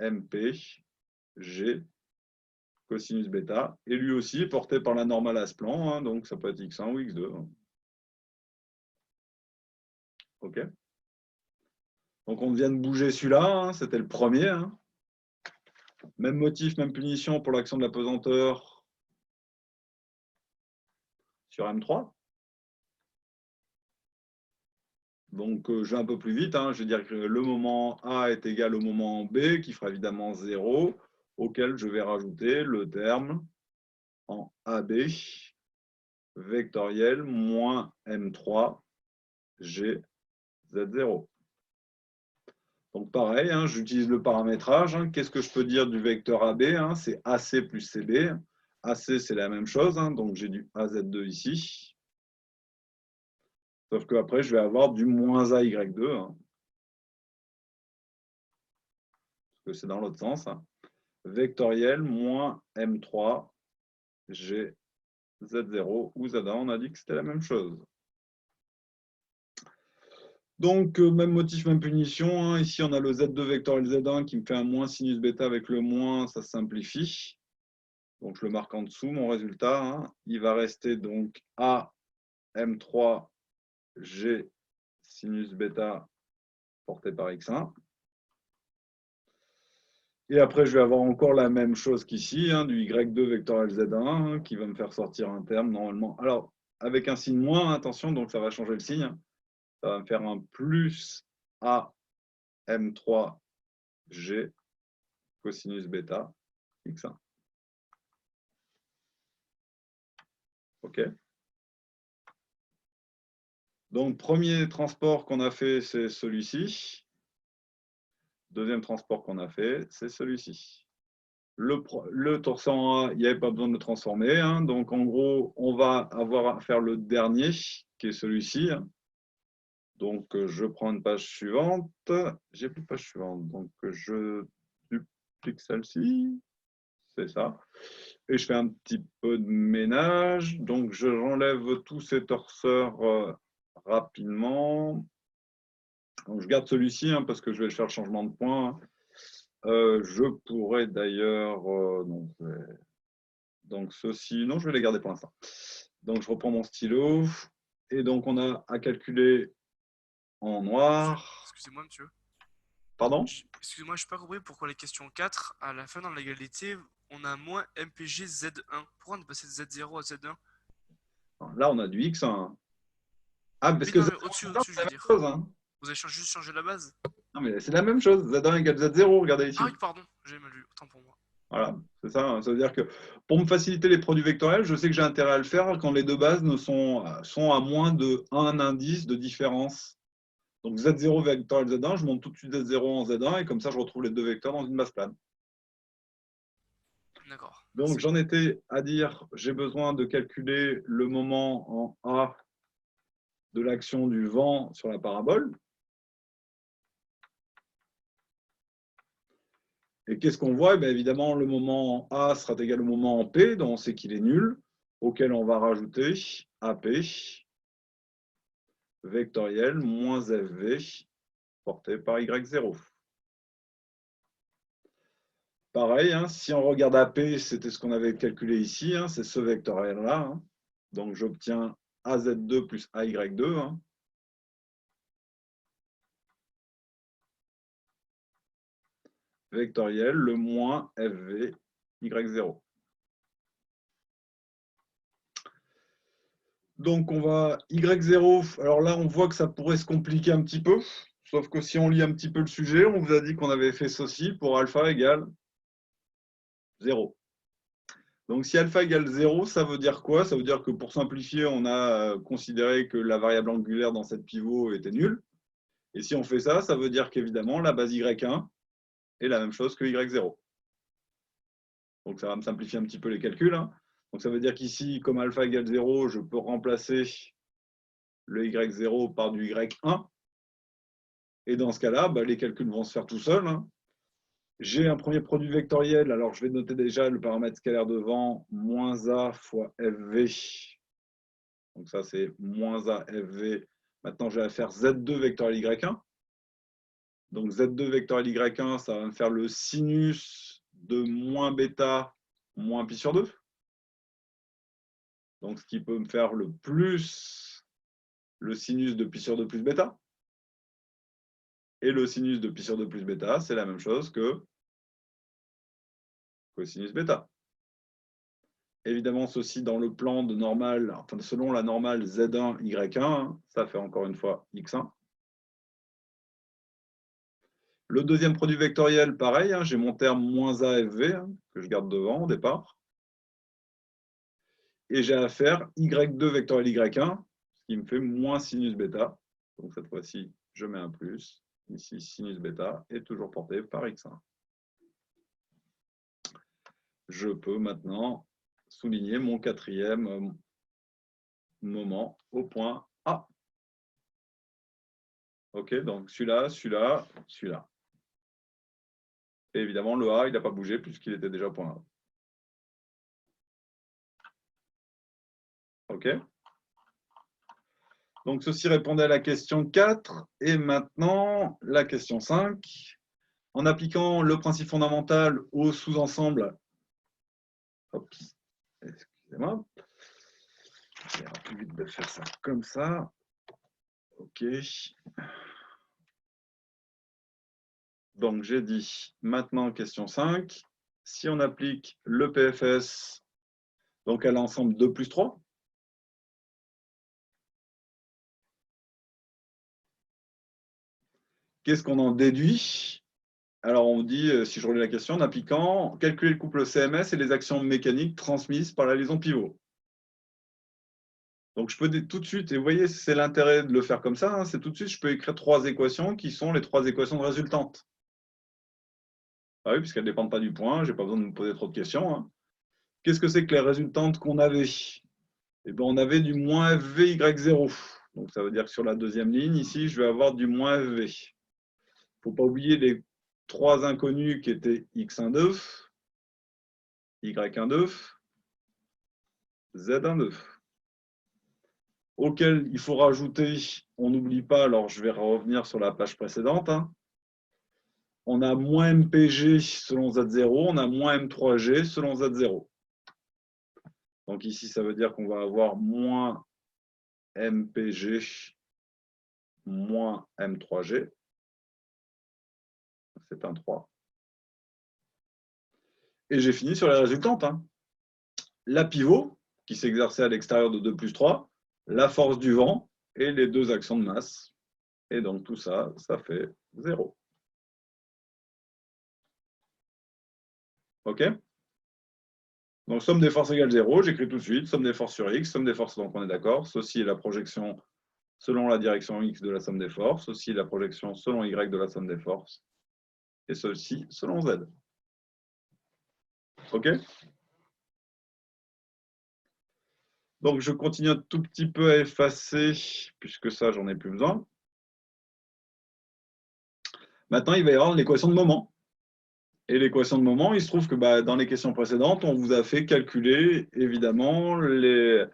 MP, G, cosinus bêta. Et lui aussi est porté par la normale à ce plan. Hein, donc, ça peut être X1 ou X2. OK. Donc, on vient de bouger celui-là. Hein, c'était le premier. Hein. Même motif, même punition pour l'action de la pesanteur sur M3. Donc, je vais un peu plus vite. Hein. Je vais dire que le moment A est égal au moment B, qui fera évidemment 0, auquel je vais rajouter le terme en AB vectoriel moins M3 G Z0. Donc, pareil, hein, j'utilise le paramétrage. Hein. Qu'est-ce que je peux dire du vecteur AB, hein? C'est AC plus CB. AC, c'est la même chose. Hein. Donc, j'ai du AZ2 ici. Sauf qu'après, je vais avoir du moins AY2. Hein. Parce que c'est dans l'autre sens. Hein. Vectoriel moins M3 G Z0 ou Z1. On a dit que c'était la même chose. Donc, même motif, même punition. Hein. Ici, on a le Z2 vectoriel Z1 qui me fait un moins sinus bêta avec le moins. Ça simplifie. Donc, je le marque en dessous, mon résultat. Hein. Il va rester donc A M3 G sinus bêta porté par X1. Et après, je vais avoir encore la même chose qu'ici, hein, du Y2 vectoriel Z1, hein, qui va me faire sortir un terme normalement. Alors, avec un signe moins, attention, donc ça va changer le signe. Ça va me faire un plus A M3 G cosinus bêta X1. OK. Donc, premier transport qu'on a fait, c'est celui-ci. Deuxième transport qu'on a fait, c'est celui-ci. Le torsion A, il n'y avait pas besoin de le transformer. Hein. Donc, en gros, on va avoir à faire le dernier, qui est celui-ci. Donc, je prends une page suivante. J'ai plus de page suivante. Donc, je duplique celle-ci. c'est ça. Et je fais un petit peu de ménage. Donc, j'enlève tous ces torseurs rapidement. Donc, je garde celui-ci hein, parce que je vais faire le changement de point. Je pourrais d'ailleurs... donc, ceci... Non, je vais les garder pour l'instant. Donc, je reprends mon stylo. Et donc, on a à calculer en noir. Excusez-moi, monsieur. Pardon? Excusez-moi, je n'ai pas compris pourquoi les questions 4, à la fin dans l'égalité, on a moins MPG Z1. Pourquoi on est passé de Z0 à Z1? Là, on a du X1. Ah, parce Oui, que non, mais Z1, au-dessus, c'est je la veux même dire. chose. Hein. Vous avez juste changé la base? Non, mais c'est la même chose. Z1 égale Z0, regardez ici. Ah oui, pardon, j'ai mal lu, autant pour moi. Voilà, c'est ça. Hein. Ça veut dire que pour me faciliter les produits vectoriels, je sais que j'ai intérêt à le faire quand les deux bases sont à moins de 1 indice de différence. Donc Z0 vectoriel Z1, je monte tout de suite Z0 en Z1 et comme ça, je retrouve les deux vecteurs dans une base plane. D'accord. Donc j'en étais à dire, j'ai besoin de calculer le moment en A de l'action du vent sur la parabole. Et qu'est-ce qu'on voit? Bien, évidemment, le moment en A sera égal au moment en P, dont on sait qu'il est nul, auquel on va rajouter AP vectoriel moins FV porté par Y0. Pareil, hein, si on regarde AP, c'était ce qu'on avait calculé ici, hein, c'est ce vectoriel-là. Hein. Donc j'obtiens AZ2 plus AY2. Hein. Vectoriel, le moins FV Y0. Donc on va Y0, alors là on voit que ça pourrait se compliquer un petit peu, sauf que si on lit un petit peu le sujet, on vous a dit qu'on avait fait ceci pour alpha égale 0. Donc si alpha égale 0, ça veut dire quoi? Ça veut dire que pour simplifier, on a considéré que la variable angulaire dans cette pivot était nulle. Et si on fait ça, ça veut dire qu'évidemment la base Y1 est la même chose que Y0. Donc ça va me simplifier un petit peu les calculs. Hein. Donc ça veut dire qu'ici, comme alpha égale 0, je peux remplacer le Y0 par du Y1. Et dans ce cas-là, bah, les calculs vont se faire tout seuls. Hein. J'ai un premier produit vectoriel. Alors, je vais noter déjà le paramètre scalaire devant, moins A fois FV. Donc ça, c'est moins A FV. Maintenant, je vais faire Z2 vectoriel Y1. Donc Z2 vectoriel Y1, ça va me faire le sinus de moins bêta moins pi sur 2. Donc, ce qui peut me faire le plus le sinus de pi sur 2 plus bêta. Et le sinus de pi sur 2 plus bêta, c'est la même chose que cosinus bêta. Évidemment, ceci dans le plan de normale, enfin, selon la normale Z1, Y1, ça fait encore une fois X1. Le deuxième produit vectoriel, pareil, hein, j'ai mon terme moins AFV, hein, que je garde devant au départ. Et j'ai à faire Y2 vectoriel Y1, ce qui me fait moins sinus bêta. Donc cette fois-ci, je mets un plus. Ici, sinus bêta est toujours porté par X1. Je peux maintenant souligner mon quatrième moment au point A. OK, donc celui-là, celui-là, celui-là. Et évidemment, le A, il n'a pas bougé puisqu'il était déjà au point A. OK. Donc, ceci répondait à la question 4. Et maintenant, la question 5. En appliquant le principe fondamental au sous-ensemble, excusez-moi, j'ai plus vite de faire ça comme ça. OK. Donc, j'ai dit, maintenant, question 5. Si on applique le PFS donc à l'ensemble 2 plus 3, qu'est-ce qu'on en déduit? Alors, on dit, si je relis la question, en appliquant, calculer le couple CMS et les actions mécaniques transmises par la liaison pivot. Donc, je peux tout de suite, et vous voyez, c'est l'intérêt de le faire comme ça, hein, c'est tout de suite, je peux écrire 3 équations qui sont les 3 équations de résultantes. Ah oui, puisqu'elles ne dépendent pas du point, je n'ai pas besoin de me poser trop de questions. Hein. Qu'est-ce que c'est que les résultantes qu'on avait? Eh bien, on avait du moins FVY0. Donc, ça veut dire que sur la deuxième ligne, ici, je vais avoir du moins FV. Il ne faut pas oublier les 3 inconnus qui étaient X1, 2, Y12, Z12. Auquel il faut rajouter, on n'oublie pas, alors je vais revenir sur la page précédente, hein. On a moins MPG selon Z0, on a moins M3G selon Z0. Donc ici, ça veut dire qu'on va avoir moins MPG moins M3G. C'est un 3. Et j'ai fini sur les résultantes, hein. La pivot, qui s'exerçait à l'extérieur de 2 plus 3, la force du vent et les deux actions de masse. Et donc tout ça, ça fait 0. OK? Donc somme des forces égale 0, j'écris tout de suite, somme des forces sur X, somme des forces, donc on est d'accord. Ceci est la projection selon la direction X de la somme des forces, ceci est la projection selon Y de la somme des forces, et ceci selon Z. OK? Donc je continue un tout petit peu à effacer, puisque ça, j'en ai plus besoin. Maintenant, il va y avoir l'équation de moment. Et l'équation de moment, il se trouve que dans les questions précédentes, on vous a fait calculer, évidemment, les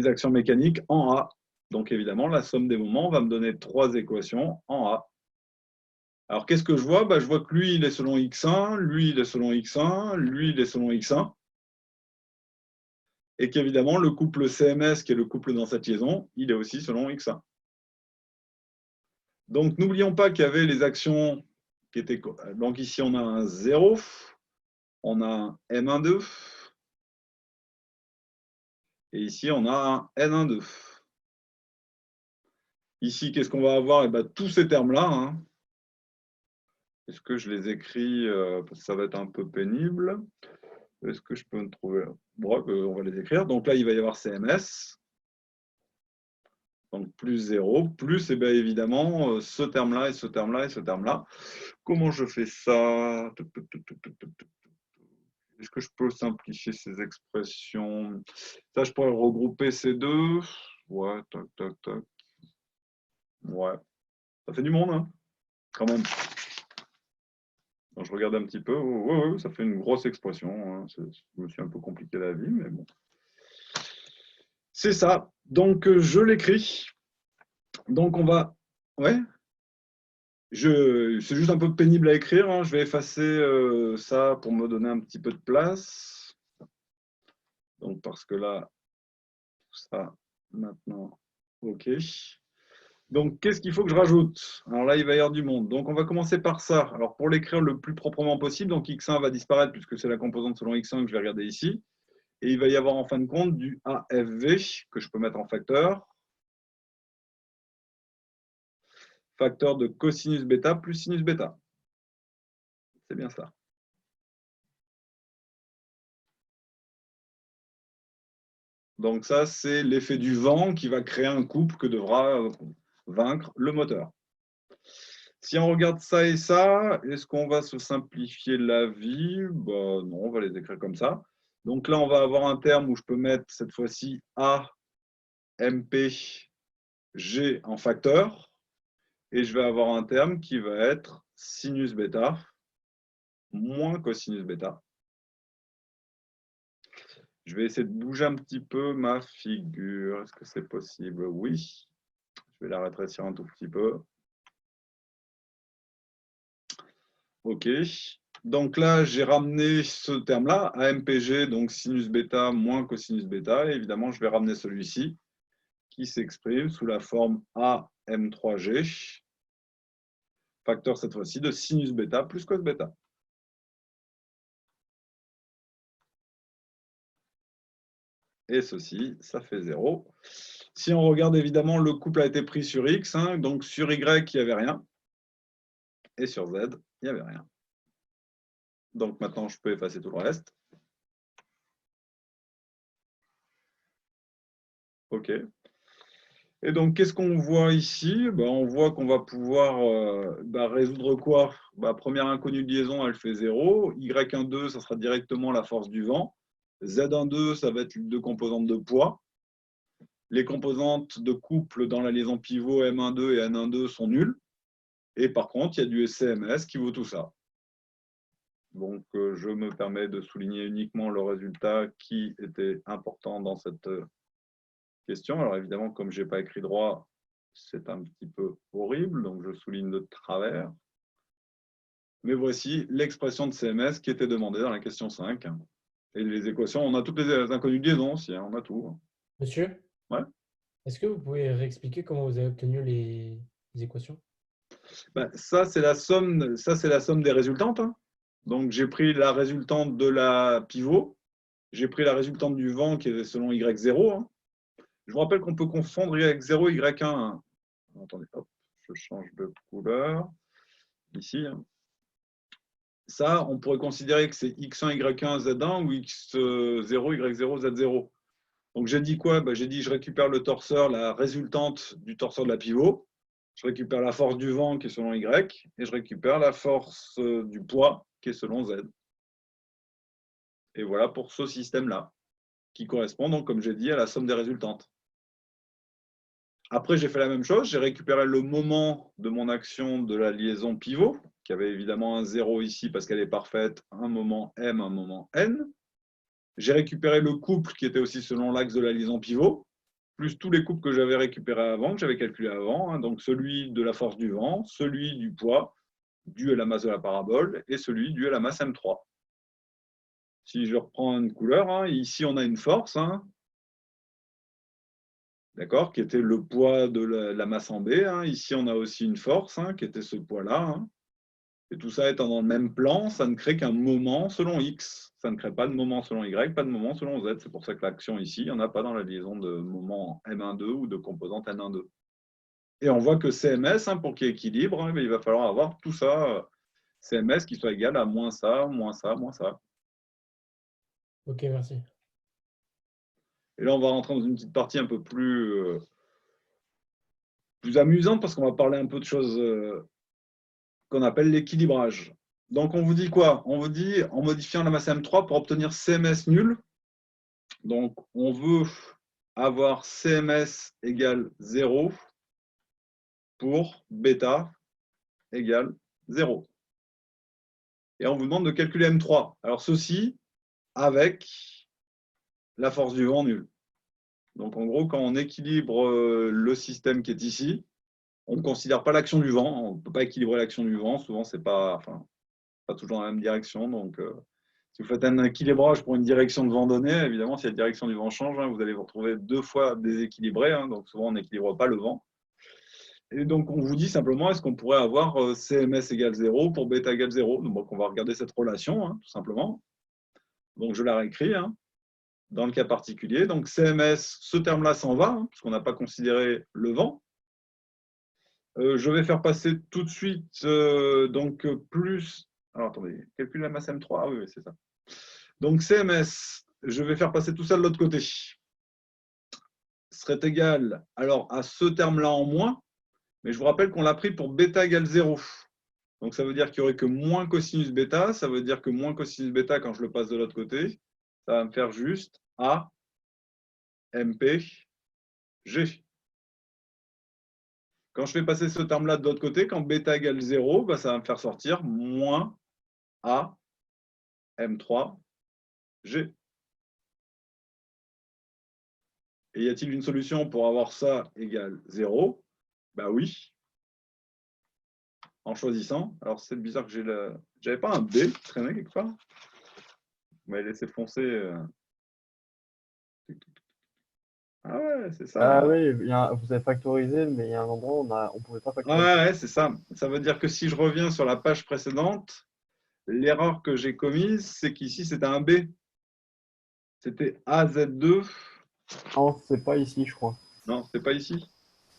actions mécaniques en A. Donc, évidemment, la somme des moments va me donner 3 équations en A. Alors, qu'est-ce que je vois? Je vois que lui, il est selon X1, lui, il est selon X1, lui, il est selon X1. Et qu'évidemment, le couple CMS, qui est le couple dans cette liaison, il est aussi selon X1. Donc, n'oublions pas qu'il y avait les actions qui étaient... Donc, ici, on a un 0, on a un M12, et ici, on a un N12. Ici, qu'est-ce qu'on va avoir? Tous ces termes-là. Hein. Est-ce que je les écris? Parce que ça va être un peu pénible. Est-ce que je peux me trouver? Bon, on va les écrire. Donc là, il va y avoir CMS. Donc plus 0, plus évidemment ce terme-là et ce terme-là et ce terme-là. Comment je fais ça? Est-ce que je peux simplifier ces expressions? Ça, je pourrais regrouper ces deux. Ouais, tac, tac, tac. Ouais. Ça fait du monde, hein, quand même. Donc, je regarde un petit peu. Ouais, ça fait une grosse expression. Hein. Je me suis un peu compliqué la vie, mais bon. C'est ça. Donc, je l'écris. Donc, on va... Ouais. C'est juste un peu pénible à écrire. Hein. Je vais effacer ça pour me donner un petit peu de place. Donc, parce que là, ça, maintenant, OK. Donc, qu'est-ce qu'il faut que je rajoute? Alors là, il va y avoir du monde. Donc, on va commencer par ça. Alors, pour l'écrire le plus proprement possible, donc X1 va disparaître puisque c'est la composante selon X1 que je vais regarder ici. Et il va y avoir en fin de compte du AFV que je peux mettre en facteur. Facteur de cosinus bêta plus sinus bêta. C'est bien ça. Donc ça, c'est l'effet du vent qui va créer un couple que devra vaincre le moteur. Si on regarde ça et ça, est-ce qu'on va se simplifier la vie? Non, on va les écrire comme ça. Donc là, on va avoir un terme où je peux mettre cette fois-ci A, MP, G en facteur. Et je vais avoir un terme qui va être sinus bêta moins cosinus bêta. Je vais essayer de bouger un petit peu ma figure. Est-ce que c'est possible? Oui. Je vais la rétrécir un tout petit peu. OK. Donc là, j'ai ramené ce terme-là, AMPG, donc sinus bêta moins cosinus bêta. Et évidemment, je vais ramener celui-ci qui s'exprime sous la forme AM3G, facteur cette fois-ci de sinus bêta plus cos bêta. Et ceci, ça fait 0. Si on regarde, évidemment, le couple a été pris sur X, hein, donc sur Y, il n'y avait rien. Et sur Z, il n'y avait rien. Donc maintenant, je peux effacer tout le reste. OK. Et donc, qu'est-ce qu'on voit ici? On voit qu'on va pouvoir résoudre quoi? Première inconnue de liaison, elle fait 0. Y12, ça sera directement la force du vent. Z12, ça va être les deux composantes de poids. Les composantes de couple dans la liaison pivot M12 et N12 sont nulles. Et par contre, il y a du CMS qui vaut tout ça. Donc, je me permets de souligner uniquement le résultat qui était important dans cette question. Alors, évidemment, comme je n'ai pas écrit droit, c'est un petit peu horrible, donc je souligne de travers. Mais voici l'expression de CMS qui était demandée dans la question 5. Et les équations, on a toutes les inconnues de liaison aussi, hein, on a tout. Monsieur, Ouais. est-ce que vous pouvez réexpliquer comment vous avez obtenu les équations? Ben, ça, c'est la somme des résultantes. Hein. Donc, j'ai pris la résultante de la pivot, j'ai pris la résultante du vent qui est selon Y0. Hein. Je vous rappelle qu'on peut confondre Y0 et Y1. Hein. Attendez, hop, je change de couleur. Ici. Hein. Ça, on pourrait considérer que c'est X1, Y1, Z1 ou X0, Y0, Z0. Donc, j'ai dit quoi? Ben, j'ai dit je récupère le torseur, la résultante du torseur de la pivot. Je récupère la force du vent qui est selon Y et je récupère la force du poids qui est selon Z. Et voilà pour ce système-là, qui correspond donc, comme j'ai dit, à la somme des résultantes. Après, j'ai fait la même chose, j'ai récupéré le moment de mon action de la liaison pivot, qui avait évidemment un 0 ici parce qu'elle est parfaite, un moment M, un moment N. J'ai récupéré le couple qui était aussi selon l'axe de la liaison pivot, plus tous les couples que j'avais récupérés avant, que j'avais calculés avant, hein, donc celui de la force du vent, celui du poids, dû à la masse de la parabole, et celui dû à la masse M3. Si je reprends une couleur, hein, ici on a une force, hein, d'accord, qui était le poids de la masse en B. Hein. Ici on a aussi une force, hein, qui était ce poids-là. Hein. Et tout ça étant dans le même plan, ça ne crée qu'un moment selon X. Ça ne crée pas de moment selon Y, pas de moment selon Z. C'est pour ça que l'action ici, il n'y en a pas dans la liaison de moment M12 ou de composante N12. Et on voit que CMS, hein, pour qu'il y ait équilibre, hein, il va falloir avoir tout ça, CMS qui soit égal à moins ça, moins ça, moins ça. Ok, merci. Et là, on va rentrer dans une petite partie un peu plus amusante parce qu'on va parler un peu de choses qu'on appelle l'équilibrage. Donc, on vous dit quoi? On vous dit, en modifiant la masse M3 pour obtenir CMS nul, donc on veut avoir CMS égale 0 pour bêta égale 0. Et on vous demande de calculer M3. Alors, ceci avec la force du vent nulle. Donc, en gros, quand on équilibre le système qui est ici, on ne considère pas l'action du vent. On ne peut pas équilibrer l'action du vent. Souvent, ce n'est pas toujours dans la même direction. Donc, si vous faites un équilibrage pour une direction de vent donnée, évidemment, si la direction du vent change, hein, vous allez vous retrouver deux fois déséquilibré. Hein, donc, souvent, on n'équilibre pas le vent. Et donc, on vous dit simplement, est-ce qu'on pourrait avoir CMS égale 0 pour bêta égale 0? Donc, on va regarder cette relation, hein, tout simplement. Donc, je la réécris. Hein. Dans le cas particulier. Donc, CMS, ce terme-là s'en va, hein, puisqu'on n'a pas considéré le vent. Je vais faire passer tout de suite donc plus. Alors, attendez, calcul la masse M3. Ah oui, c'est ça. Donc, CMS, je vais faire passer tout ça de l'autre côté. Serait égal alors à ce terme-là en moins, mais je vous rappelle qu'on l'a pris pour bêta égale 0. Donc, ça veut dire qu'il n'y aurait que moins cosinus bêta. Ça veut dire que moins cosinus bêta, quand je le passe de l'autre côté, ça va me faire juste A MP G. Quand je fais passer ce terme-là de l'autre côté, quand bêta égale 0, bah, ça va me faire sortir moins A M3 G. Et y a-t-il une solution pour avoir ça égale 0? Bah oui. En choisissant. Alors c'est bizarre que j'ai le. J'avais pas un B qui traînait quelque part? Vous m'avez laissé foncer. Ah ouais, c'est ça. Ah oui, vous avez factorisé, mais il y a un endroit où on ne pouvait pas factoriser. Ouais, c'est ça. Ça veut dire que si je reviens sur la page précédente, l'erreur que j'ai commise, c'est qu'ici, c'était un B. C'était AZ2. Non, c'est pas ici, je crois. Non, c'était pas ici.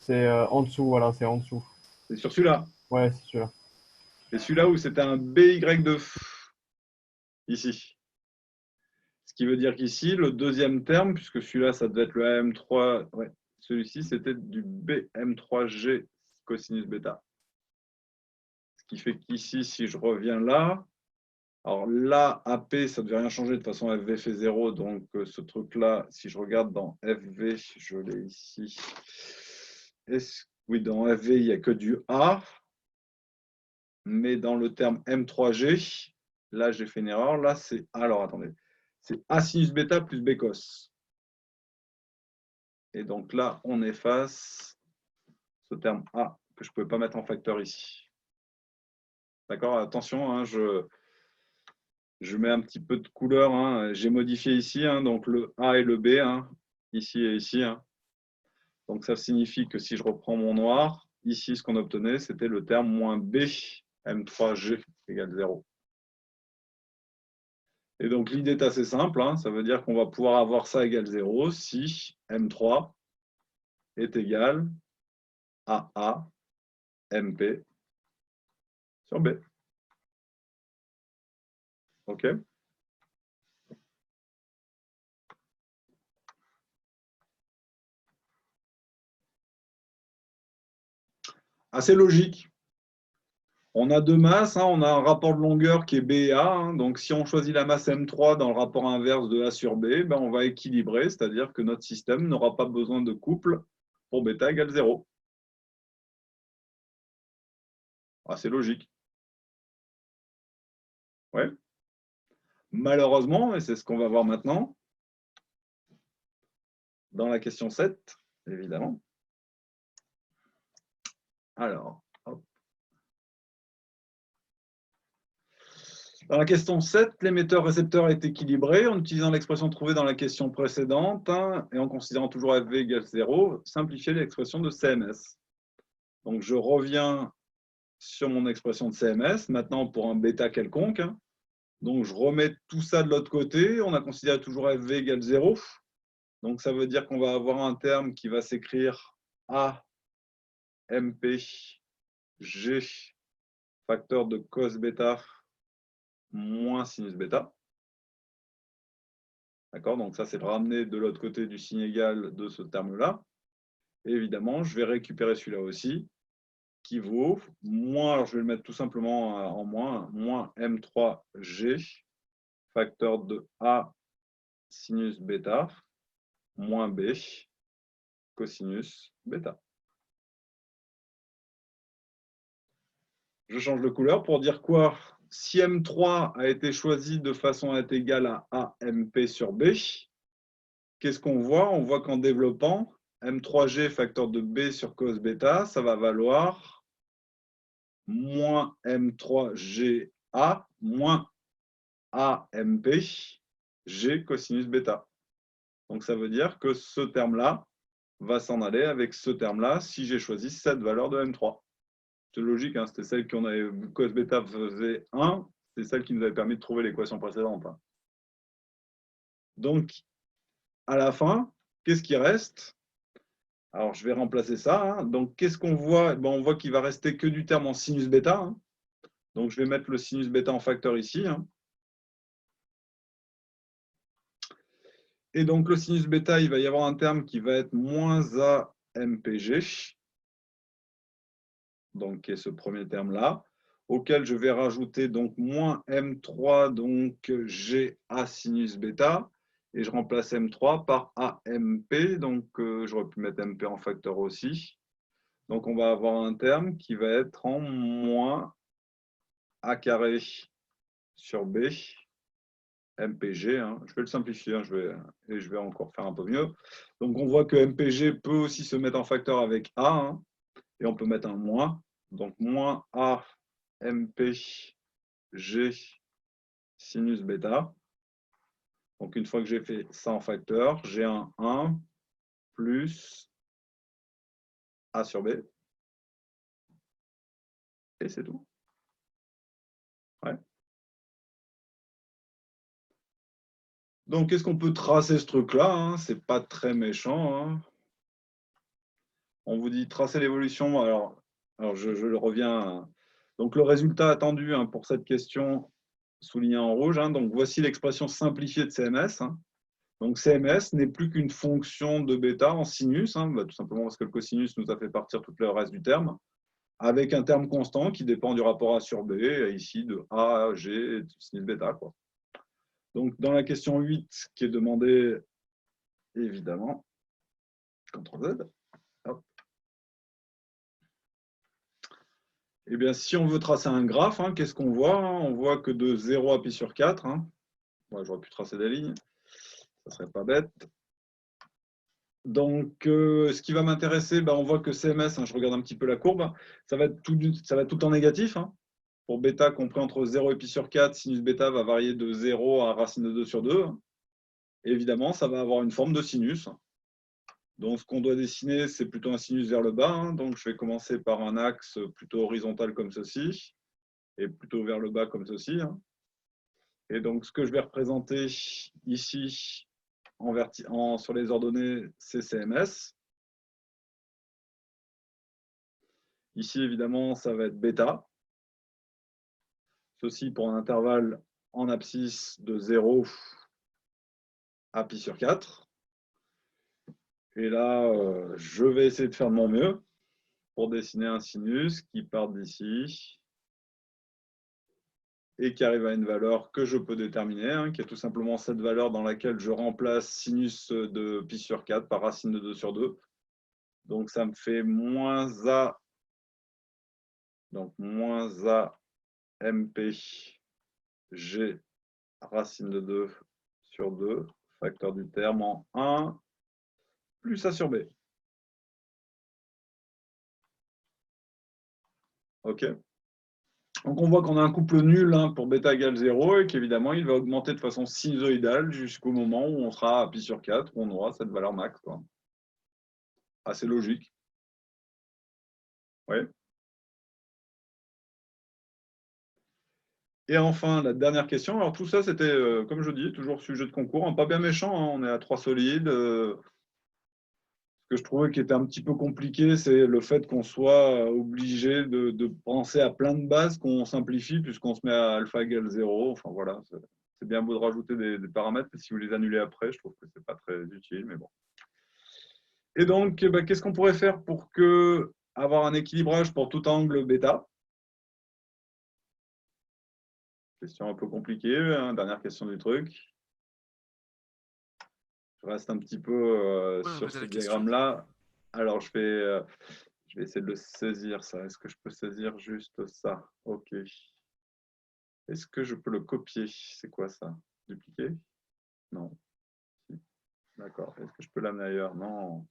C'est en dessous, voilà, c'est en dessous. C'est sur celui-là. Ouais, c'est celui-là. C'est celui-là où c'était un BY2. Ici. Ce qui veut dire qu'ici, le deuxième terme, puisque celui-là, ça devait être le AM3, ouais, celui-ci, c'était du BM3G cosinus bêta. Ce qui fait qu'ici, si je reviens là, alors là, AP, ça ne devait rien changer, de toute façon, FV fait 0, donc ce truc-là, si je regarde dans FV, je l'ai ici. Oui, dans FV, il n'y a que du A, mais dans le terme M3G, Là, j'ai fait une erreur. Là, c'est... Alors, attendez. C'est A sinus bêta plus B cos. Et donc là, on efface ce terme A que je ne pouvais pas mettre en facteur ici. D'accord? Attention, hein, je mets un petit peu de couleur. Hein. J'ai modifié ici, hein, donc le A et le B, hein, ici et ici. Hein. Donc ça signifie que si je reprends mon noir, ici, ce qu'on obtenait, c'était le terme moins B M3G égale 0. Et donc l'idée est assez simple, hein, ça veut dire qu'on va pouvoir avoir ça égale 0 si M3 est égal à A MP sur B. OK? Assez logique. On a deux masses, hein, on a un rapport de longueur qui est B et A. Hein, donc, si on choisit la masse M3 dans le rapport inverse de A sur B, ben, on va équilibrer, c'est-à-dire que notre système n'aura pas besoin de couple pour bêta égale 0. Assez logique. Ouais. Malheureusement, et c'est ce qu'on va voir maintenant, dans la question 7, évidemment. Alors, hop. Dans la question 7, l'émetteur-récepteur est équilibré en utilisant l'expression trouvée dans la question précédente hein, et en considérant toujours FV égale 0, simplifier l'expression de CMS. Donc, je reviens sur mon expression de CMS, maintenant pour un bêta quelconque. Hein. Donc, je remets tout ça de l'autre côté. On a considéré toujours FV égale 0. Donc, ça veut dire qu'on va avoir un terme qui va s'écrire A, MP, G, facteur de cos bêta moins sinus bêta. D'accord? Donc, ça, c'est le ramener de l'autre côté du signe égal de ce terme-là. Et évidemment, je vais récupérer celui-là aussi, qui vaut moins, alors je vais le mettre tout simplement en moins M3G, facteur de A sinus bêta, moins B, cosinus bêta. Je change de couleur pour dire quoi? Si M3 a été choisi de façon à être égal à AMP sur B, qu'est-ce qu'on voit? On voit qu'en développant, M3G facteur de B sur cos bêta, ça va valoir moins M3GA moins AMP G cosinus bêta. Donc ça veut dire que ce terme-là va s'en aller avec ce terme-là si j'ai choisi cette valeur de M3. C'est logique, hein, c'était celle qu'on avait, cos bêta faisait 1, c'est celle qui nous avait permis de trouver l'équation précédente. Hein. Donc, à la fin, qu'est-ce qui reste? Alors, je vais remplacer ça. Hein. Donc, qu'est-ce qu'on voit? Ben, on voit qu'il va rester que du terme en sinus bêta. Hein. Donc, je vais mettre le sinus bêta en facteur ici. Hein. Et donc, le sinus bêta, il va y avoir un terme qui va être moins AMPG. Donc, qui est ce premier terme-là, auquel je vais rajouter donc moins M3, donc GA sinus bêta, et je remplace M3 par AMP, donc j'aurais pu mettre MP en facteur aussi. Donc, on va avoir un terme qui va être en moins A carré sur B, MPG. Hein. Je vais le simplifier, hein, je vais encore faire un peu mieux. Donc, on voit que MPG peut aussi se mettre en facteur avec A, hein, et on peut mettre un moins. Donc, moins A MP G sinus bêta. Donc, une fois que j'ai fait ça en facteur, j'ai un 1 plus A sur B. Et c'est tout. Ouais. Donc, qu'est-ce qu'on peut tracer ce truc-là hein? C'est pas très méchant. Hein. On vous dit tracer l'évolution. Alors je le reviens. Donc, le résultat attendu hein, pour cette question souligné en rouge. Hein. Donc, voici l'expression simplifiée de CMS. Hein. Donc, CMS n'est plus qu'une fonction de bêta en sinus, hein, bah, tout simplement parce que le cosinus nous a fait partir tout le reste du terme, avec un terme constant qui dépend du rapport A sur B, et ici de A, G, et de sinus bêta. Quoi. Donc, dans la question 8, qui est demandée, évidemment, CTRL Z, hop. Eh bien, si on veut tracer un graphe, hein, qu'est-ce qu'on voit, hein? On voit que de 0 à pi sur 4, hein. Ouais, j'aurais pu tracer des lignes, ça serait pas bête. Donc, ce qui va m'intéresser, on voit que CMS, hein, je regarde un petit peu la courbe, ça va être tout le temps négatif. Hein. Pour bêta compris entre 0 et pi sur 4, sinus bêta va varier de 0 à racine de 2 sur 2. Et évidemment, ça va avoir une forme de sinus. Donc, ce qu'on doit dessiner, c'est plutôt un sinus vers le bas. Hein. Donc, je vais commencer par un axe plutôt horizontal comme ceci, et plutôt vers le bas comme ceci. Hein. Et donc, ce que je vais représenter ici, sur les ordonnées, c'est CMS. Ici, évidemment, ça va être bêta. Ceci pour un intervalle en abscisse de 0 à pi sur 4. Et là, je vais essayer de faire de mon mieux pour dessiner un sinus qui part d'ici et qui arrive à une valeur que je peux déterminer, hein, qui est tout simplement cette valeur dans laquelle je remplace sinus de pi sur 4 par racine de 2 sur 2. Donc, ça me fait moins A, donc moins A MP G racine de 2 sur 2, facteur du terme en 1, plus A sur B. OK. Donc, on voit qu'on a un couple nul, hein, pour bêta égale 0 et qu'évidemment, il va augmenter de façon sinusoïdale jusqu'au moment où on sera à pi sur 4, où on aura cette valeur max, quoi. Assez logique. Oui. Et enfin, la dernière question. Alors, tout ça, c'était, comme je dis, toujours sujet de concours, hein, pas bien méchant, hein, on est à 3 solides. Ce que je trouvais qui était un petit peu compliqué, c'est le fait qu'on soit obligé de penser à plein de bases qu'on simplifie puisqu'on se met à alpha égale 0. Enfin, voilà, c'est bien beau de rajouter des paramètres, mais si vous les annulez après, je trouve que ce n'est pas très utile, mais bon. Et donc, qu'est-ce qu'on pourrait faire pour avoir un équilibrage pour tout angle bêta? Question un peu compliquée, hein, dernière question du truc. Je reste un petit peu sur ce diagramme-là. Alors, je vais essayer de le saisir, ça. Est-ce que je peux saisir juste ça? OK. Est-ce que je peux le copier? C'est quoi ça? Dupliquer? Non. D'accord. Est-ce que je peux l'amener ailleurs? Non.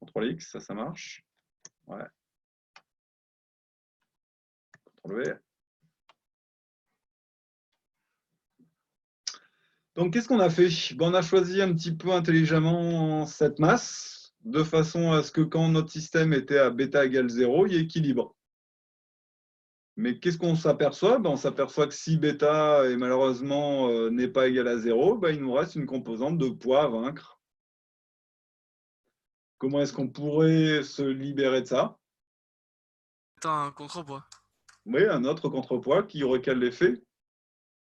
CTRL-X, ça marche? Ouais. CTRL-V. Donc, qu'est-ce qu'on a fait? On a choisi un petit peu intelligemment cette masse, de façon à ce que quand notre système était à bêta égale 0, il y ait équilibre. Mais qu'est-ce qu'on s'aperçoit? On s'aperçoit que si bêta est malheureusement n'est pas égal à 0, il nous reste une composante de poids à vaincre. Comment est-ce qu'on pourrait se libérer de ça? Un contrepoids. Oui, un autre contrepoids qui aurait quel effet?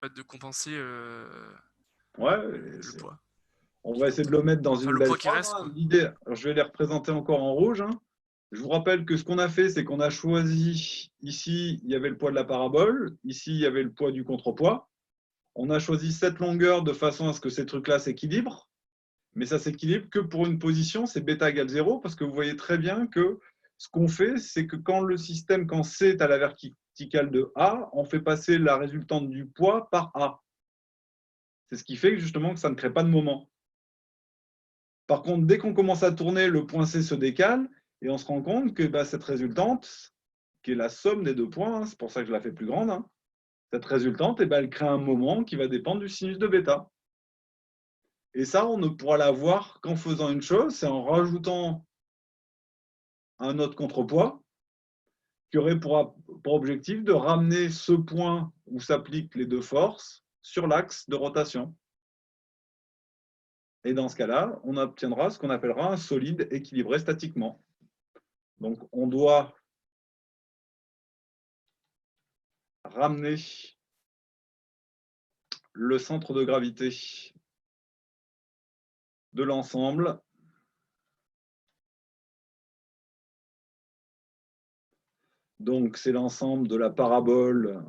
De compenser Ouais, le poids. on va essayer de le mettre dans Enfin, une le belle poids qui forme. reste, quoi. L'idée, je vais les représenter encore en rouge. Hein. Je vous rappelle que ce qu'on a fait, c'est qu'on a choisi, ici, il y avait le poids de la parabole, ici, il y avait le poids du contrepoids. On a choisi cette longueur de façon à ce que ces trucs-là s'équilibrent, mais ça s'équilibre que pour une position, c'est bêta égale 0, parce que vous voyez très bien que ce qu'on fait, c'est que quand le système, quand C est à la verticale de A, on fait passer la résultante du poids par A. C'est ce qui fait justement que ça ne crée pas de moment. Par contre, dès qu'on commence à tourner, le point C se décale et on se rend compte que cette résultante, qui est la somme des deux points, hein, c'est pour ça que je la fais plus grande, hein, cette résultante, elle crée un moment qui va dépendre du sinus de bêta. Et ça, on ne pourra l'avoir qu'en faisant une chose, c'est en rajoutant un autre contrepoids qui aurait pour objectif de ramener ce point où s'appliquent les deux forces sur l'axe de rotation. Et dans ce cas-là, on obtiendra ce qu'on appellera un solide équilibré statiquement. Donc, on doit ramener le centre de gravité de l'ensemble donc c'est l'ensemble de la parabole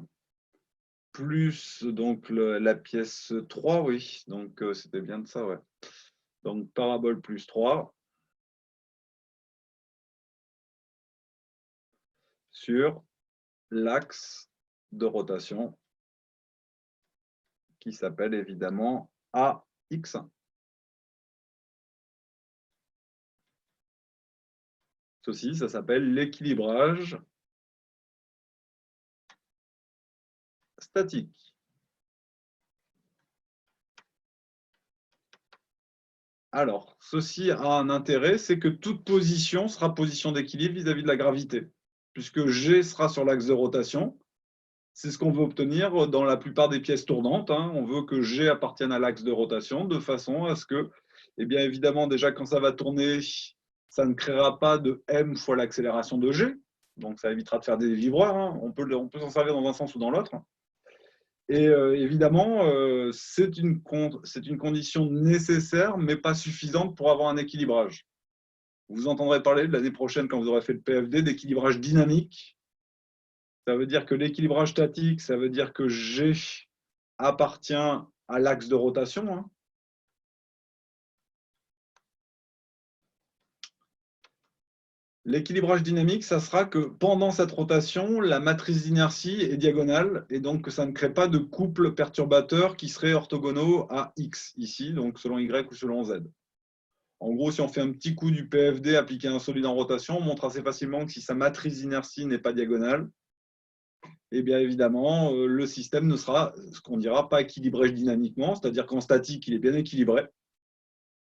plus donc la pièce 3, oui, donc c'était bien de ça, ouais. Donc parabole plus 3 sur l'axe de rotation qui s'appelle évidemment AX. Ceci, ça s'appelle l'équilibrage statique. Alors, ceci a un intérêt, c'est que toute position sera position d'équilibre vis-à-vis de la gravité, puisque G sera sur l'axe de rotation. C'est ce qu'on veut obtenir dans la plupart des pièces tournantes. On veut que G appartienne à l'axe de rotation de façon à ce que, eh bien évidemment, déjà quand ça va tourner, ça ne créera pas de m fois l'accélération de G. Donc ça évitera de faire des vibreurs. On peut s'en servir dans un sens ou dans l'autre. Et évidemment, c'est une condition nécessaire, mais pas suffisante pour avoir un équilibrage. Vous entendrez parler de l'année prochaine, quand vous aurez fait le PFD, d'équilibrage dynamique. Ça veut dire que l'équilibrage statique, ça veut dire que G appartient à l'axe de rotation. L'équilibrage dynamique, ça sera que pendant cette rotation, la matrice d'inertie est diagonale et donc que ça ne crée pas de couple perturbateur qui serait orthogonaux à X ici, donc selon Y ou selon Z. En gros, si on fait un petit coup du PFD appliqué à un solide en rotation, on montre assez facilement que si sa matrice d'inertie n'est pas diagonale, eh bien évidemment, le système ne sera, ce qu'on dira, pas équilibré dynamiquement, c'est-à-dire qu'en statique, il est bien équilibré.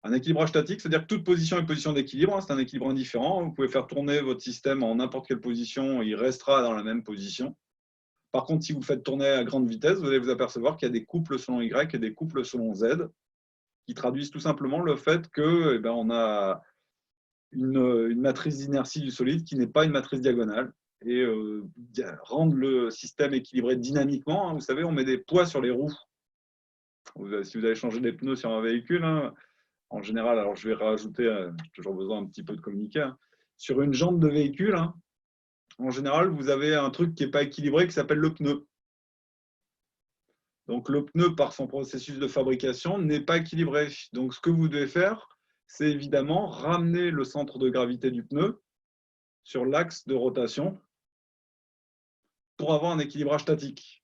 Un équilibrage statique, c'est-à-dire que toute position est position d'équilibre, c'est un équilibre indifférent. Vous pouvez faire tourner votre système en n'importe quelle position, il restera dans la même position. Par contre, si vous le faites tourner à grande vitesse, vous allez vous apercevoir qu'il y a des couples selon Y et des couples selon Z, qui traduisent tout simplement le fait que, on a une matrice d'inertie du solide qui n'est pas une matrice diagonale, et rendre le système équilibré dynamiquement. Vous savez, on met des poids sur les roues. Si vous avez changé des pneus sur un véhicule, en général, alors je vais rajouter, j'ai toujours besoin un petit peu de communiquer, sur une jante de véhicule, en général, vous avez un truc qui n'est pas équilibré qui s'appelle le pneu. Donc le pneu, par son processus de fabrication, n'est pas équilibré. Donc ce que vous devez faire, c'est évidemment ramener le centre de gravité du pneu sur l'axe de rotation pour avoir un équilibrage statique.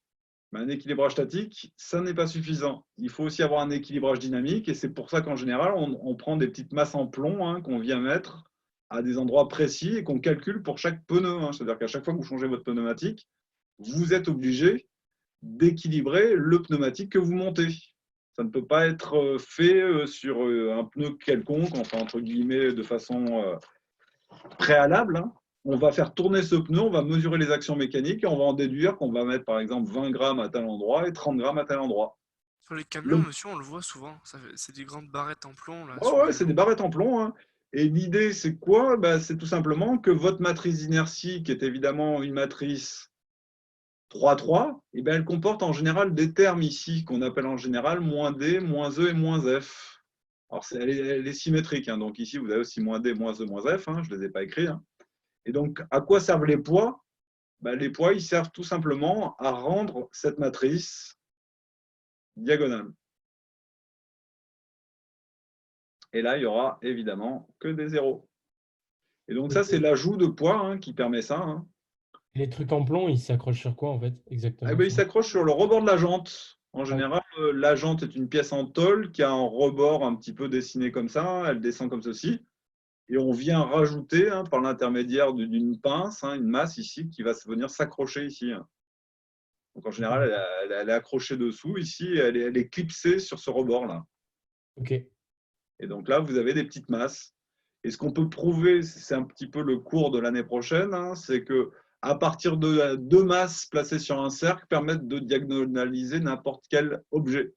Mais un équilibrage statique, ça n'est pas suffisant. Il faut aussi avoir un équilibrage dynamique, et c'est pour ça qu'en général, on prend des petites masses en plomb qu'on vient mettre à des endroits précis et qu'on calcule pour chaque pneu. C'est-à-dire qu'à chaque fois que vous changez votre pneumatique, vous êtes obligé d'équilibrer le pneumatique que vous montez. Ça ne peut pas être fait sur un pneu quelconque, enfin entre guillemets, de façon préalable. On va faire tourner ce pneu, on va mesurer les actions mécaniques et on va en déduire qu'on va mettre par exemple 20 grammes à tel endroit et 30 grammes à tel endroit. Sur les camions, monsieur, on le voit souvent. C'est des grandes barrettes en plomb. Là, ouais, c'est des barrettes en plomb. Et l'idée, c'est quoi? C'est tout simplement que votre matrice d'inertie, qui est évidemment une matrice 3,3, elle comporte en général des termes ici, qu'on appelle en général moins D, moins E et moins F. Alors, elle est symétrique. Donc ici, vous avez aussi moins D, moins E, moins F. Je ne les ai pas écrits. Et donc, à quoi servent les poids? Les poids, ils servent tout simplement à rendre cette matrice diagonale. Et là, il n'y aura évidemment que des zéros. Et donc, ça, c'est l'ajout de poids qui permet ça. Les trucs en plomb, ils s'accrochent sur quoi, en fait, exactement? Ils s'accrochent sur le rebord de la jante. En général, la jante est une pièce en tôle qui a un rebord un petit peu dessiné comme ça. Elle descend comme ceci. Et on vient rajouter, par l'intermédiaire d'une pince, une masse ici, qui va venir s'accrocher ici. Donc en général, elle est accrochée dessous. Ici, elle est clipsée sur ce rebord-là. Ok. Et donc là, vous avez des petites masses. Et ce qu'on peut prouver, c'est un petit peu le cours de l'année prochaine, c'est que à partir de deux masses placées sur un cercle, permettent de diagonaliser n'importe quel objet.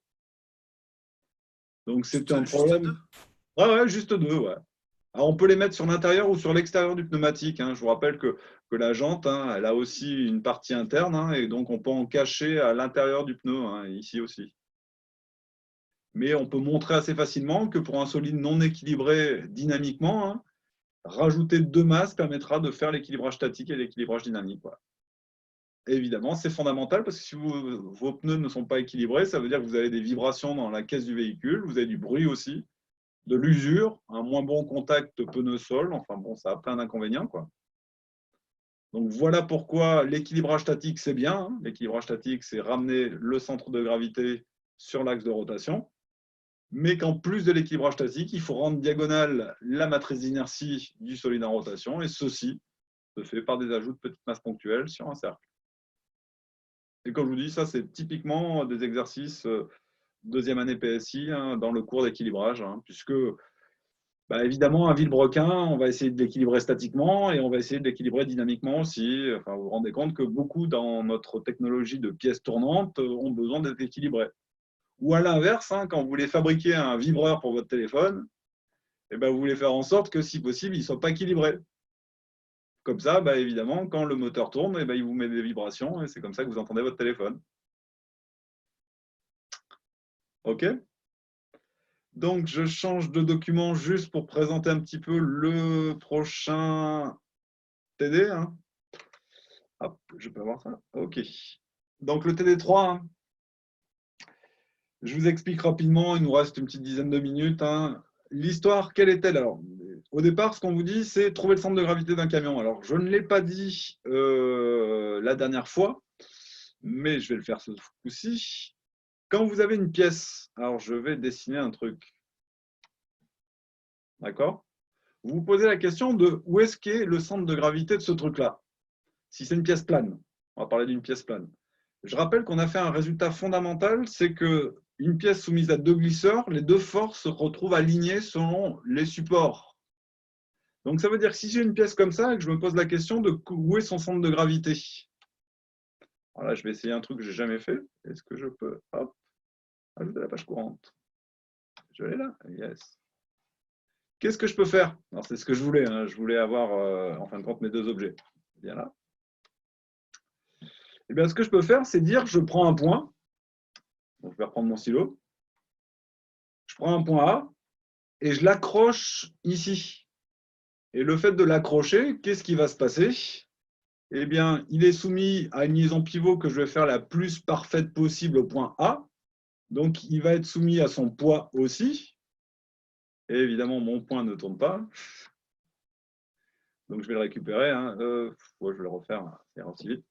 Donc c'est un problème. Juste deux? Ouais, juste deux, ouais. Alors, on peut les mettre sur l'intérieur ou sur l'extérieur du pneumatique. Je vous rappelle que la jante, elle a aussi une partie interne, et donc on peut en cacher à l'intérieur du pneu, ici aussi. Mais on peut montrer assez facilement que pour un solide non équilibré dynamiquement, rajouter deux masses permettra de faire l'équilibrage statique et l'équilibrage dynamique. Et évidemment, c'est fondamental parce que si vos pneus ne sont pas équilibrés, ça veut dire que vous avez des vibrations dans la caisse du véhicule, vous avez du bruit aussi, de l'usure, un moins bon contact pneu-sol, enfin bon, ça a plein d'inconvénients, Donc voilà pourquoi l'équilibrage statique, c'est bien. Hein. L'équilibrage statique, c'est ramener le centre de gravité sur l'axe de rotation. Mais qu'en plus de l'équilibrage statique, il faut rendre diagonale la matrice d'inertie du solide en rotation. Et ceci se fait par des ajouts de petites masses ponctuelles sur un cercle. Et comme je vous dis, ça, c'est typiquement des exercices deuxième année PSI hein, dans le cours d'équilibrage, hein, puisque bah, évidemment, un vilebrequin, on va essayer de l'équilibrer statiquement et on va essayer de l'équilibrer dynamiquement aussi. Enfin, vous vous rendez compte que beaucoup dans notre technologie de pièces tournantes ont besoin d'être équilibrées. Ou à l'inverse, hein, quand vous voulez fabriquer un vibreur pour votre téléphone, eh ben, vous voulez faire en sorte que, si possible, il ne soit pas équilibré. Comme ça, bah, évidemment, quand le moteur tourne, eh ben, il vous met des vibrations et c'est comme ça que vous entendez votre téléphone. OK ? Donc, je change de document juste pour présenter un petit peu le prochain TD. Hein. Hop, je peux avoir ça. OK. Donc, le TD3, hein. Je vous explique rapidement, il nous reste une petite dizaine de minutes. Hein. L'histoire, quelle est-elle? Alors, au départ, ce qu'on vous dit, c'est trouver le centre de gravité d'un camion. Alors, je ne l'ai pas dit la dernière fois, mais je vais le faire ce coup-ci. Quand vous avez une pièce, alors je vais dessiner un truc. D'accord? Vous vous posez la question de où est-ce qu'est le centre de gravité de ce truc-là? Si c'est une pièce plane, on va parler d'une pièce plane. Je rappelle qu'on a fait un résultat fondamental, c'est qu'une pièce soumise à deux glisseurs, les deux forces se retrouvent alignées selon les supports. Donc ça veut dire que si j'ai une pièce comme ça et que je me pose la question de où est son centre de gravité. Alors là, je vais essayer un truc que je n'ai jamais fait. Est-ce que je peux ajouter la page courante? Je l'ai là? Yes. Qu'est-ce que je peux faire? Alors c'est ce que je voulais. Hein. Je voulais avoir, en fin de compte, mes deux objets. Bien là. Eh bien, ce que je peux faire, c'est dire je prends un point. Donc, je vais reprendre mon stylo. Je prends un point A et je l'accroche ici. Et le fait de l'accrocher, qu'est-ce qui va se passer? Eh bien, il est soumis à une liaison pivot que je vais faire la plus parfaite possible au point A. Donc, il va être soumis à son poids aussi. Et évidemment, mon point ne tourne pas. Donc, je vais le récupérer. Hein. Je vais le refaire, ça ira aussi vite.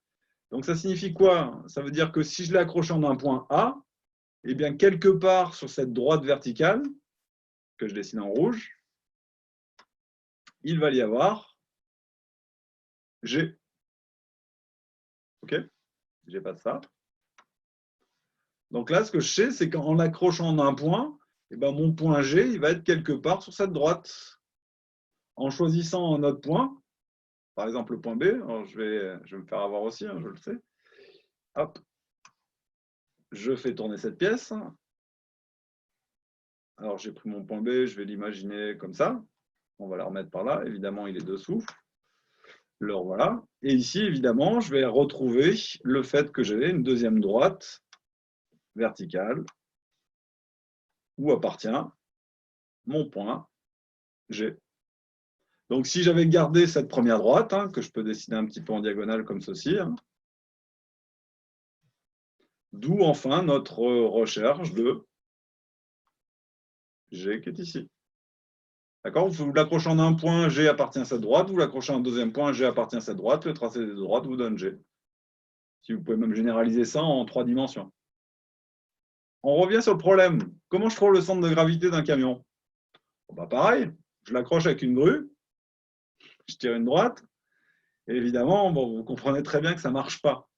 Donc, ça signifie quoi? Ça veut dire que si je l'ai accroché en un point A, eh bien, quelque part sur cette droite verticale, que je dessine en rouge, il va y avoir G. OK? J'ai pas ça. Donc là, ce que je sais, c'est qu'en l'accrochant en un point, eh ben, mon point G, il va être quelque part sur cette droite. En choisissant un autre point, par exemple le point B, alors je vais me faire avoir aussi, hein, je le sais. Hop. Je fais tourner cette pièce. Alors j'ai pris mon point B, je vais l'imaginer comme ça. On va la remettre par là. Évidemment, il est dessous. Le voilà. Et ici, évidemment, je vais retrouver le fait que j'ai une deuxième droite verticale où appartient mon point G. Donc, si j'avais gardé cette première droite, hein, que je peux dessiner un petit peu en diagonale comme ceci, hein, d'où enfin notre recherche de G qui est ici. D'accord? Vous l'accrochez en un point, G appartient à cette droite. Vous l'accrochez en un deuxième point, G appartient à cette droite. Le tracé des deux droites vous donne G. Si vous pouvez même généraliser ça en 3 dimensions. On revient sur le problème. Comment je trouve le centre de gravité d'un camion? Bon, bah pareil, je l'accroche avec une grue, je tire une droite, et évidemment, bon, vous comprenez très bien que ça ne marche pas.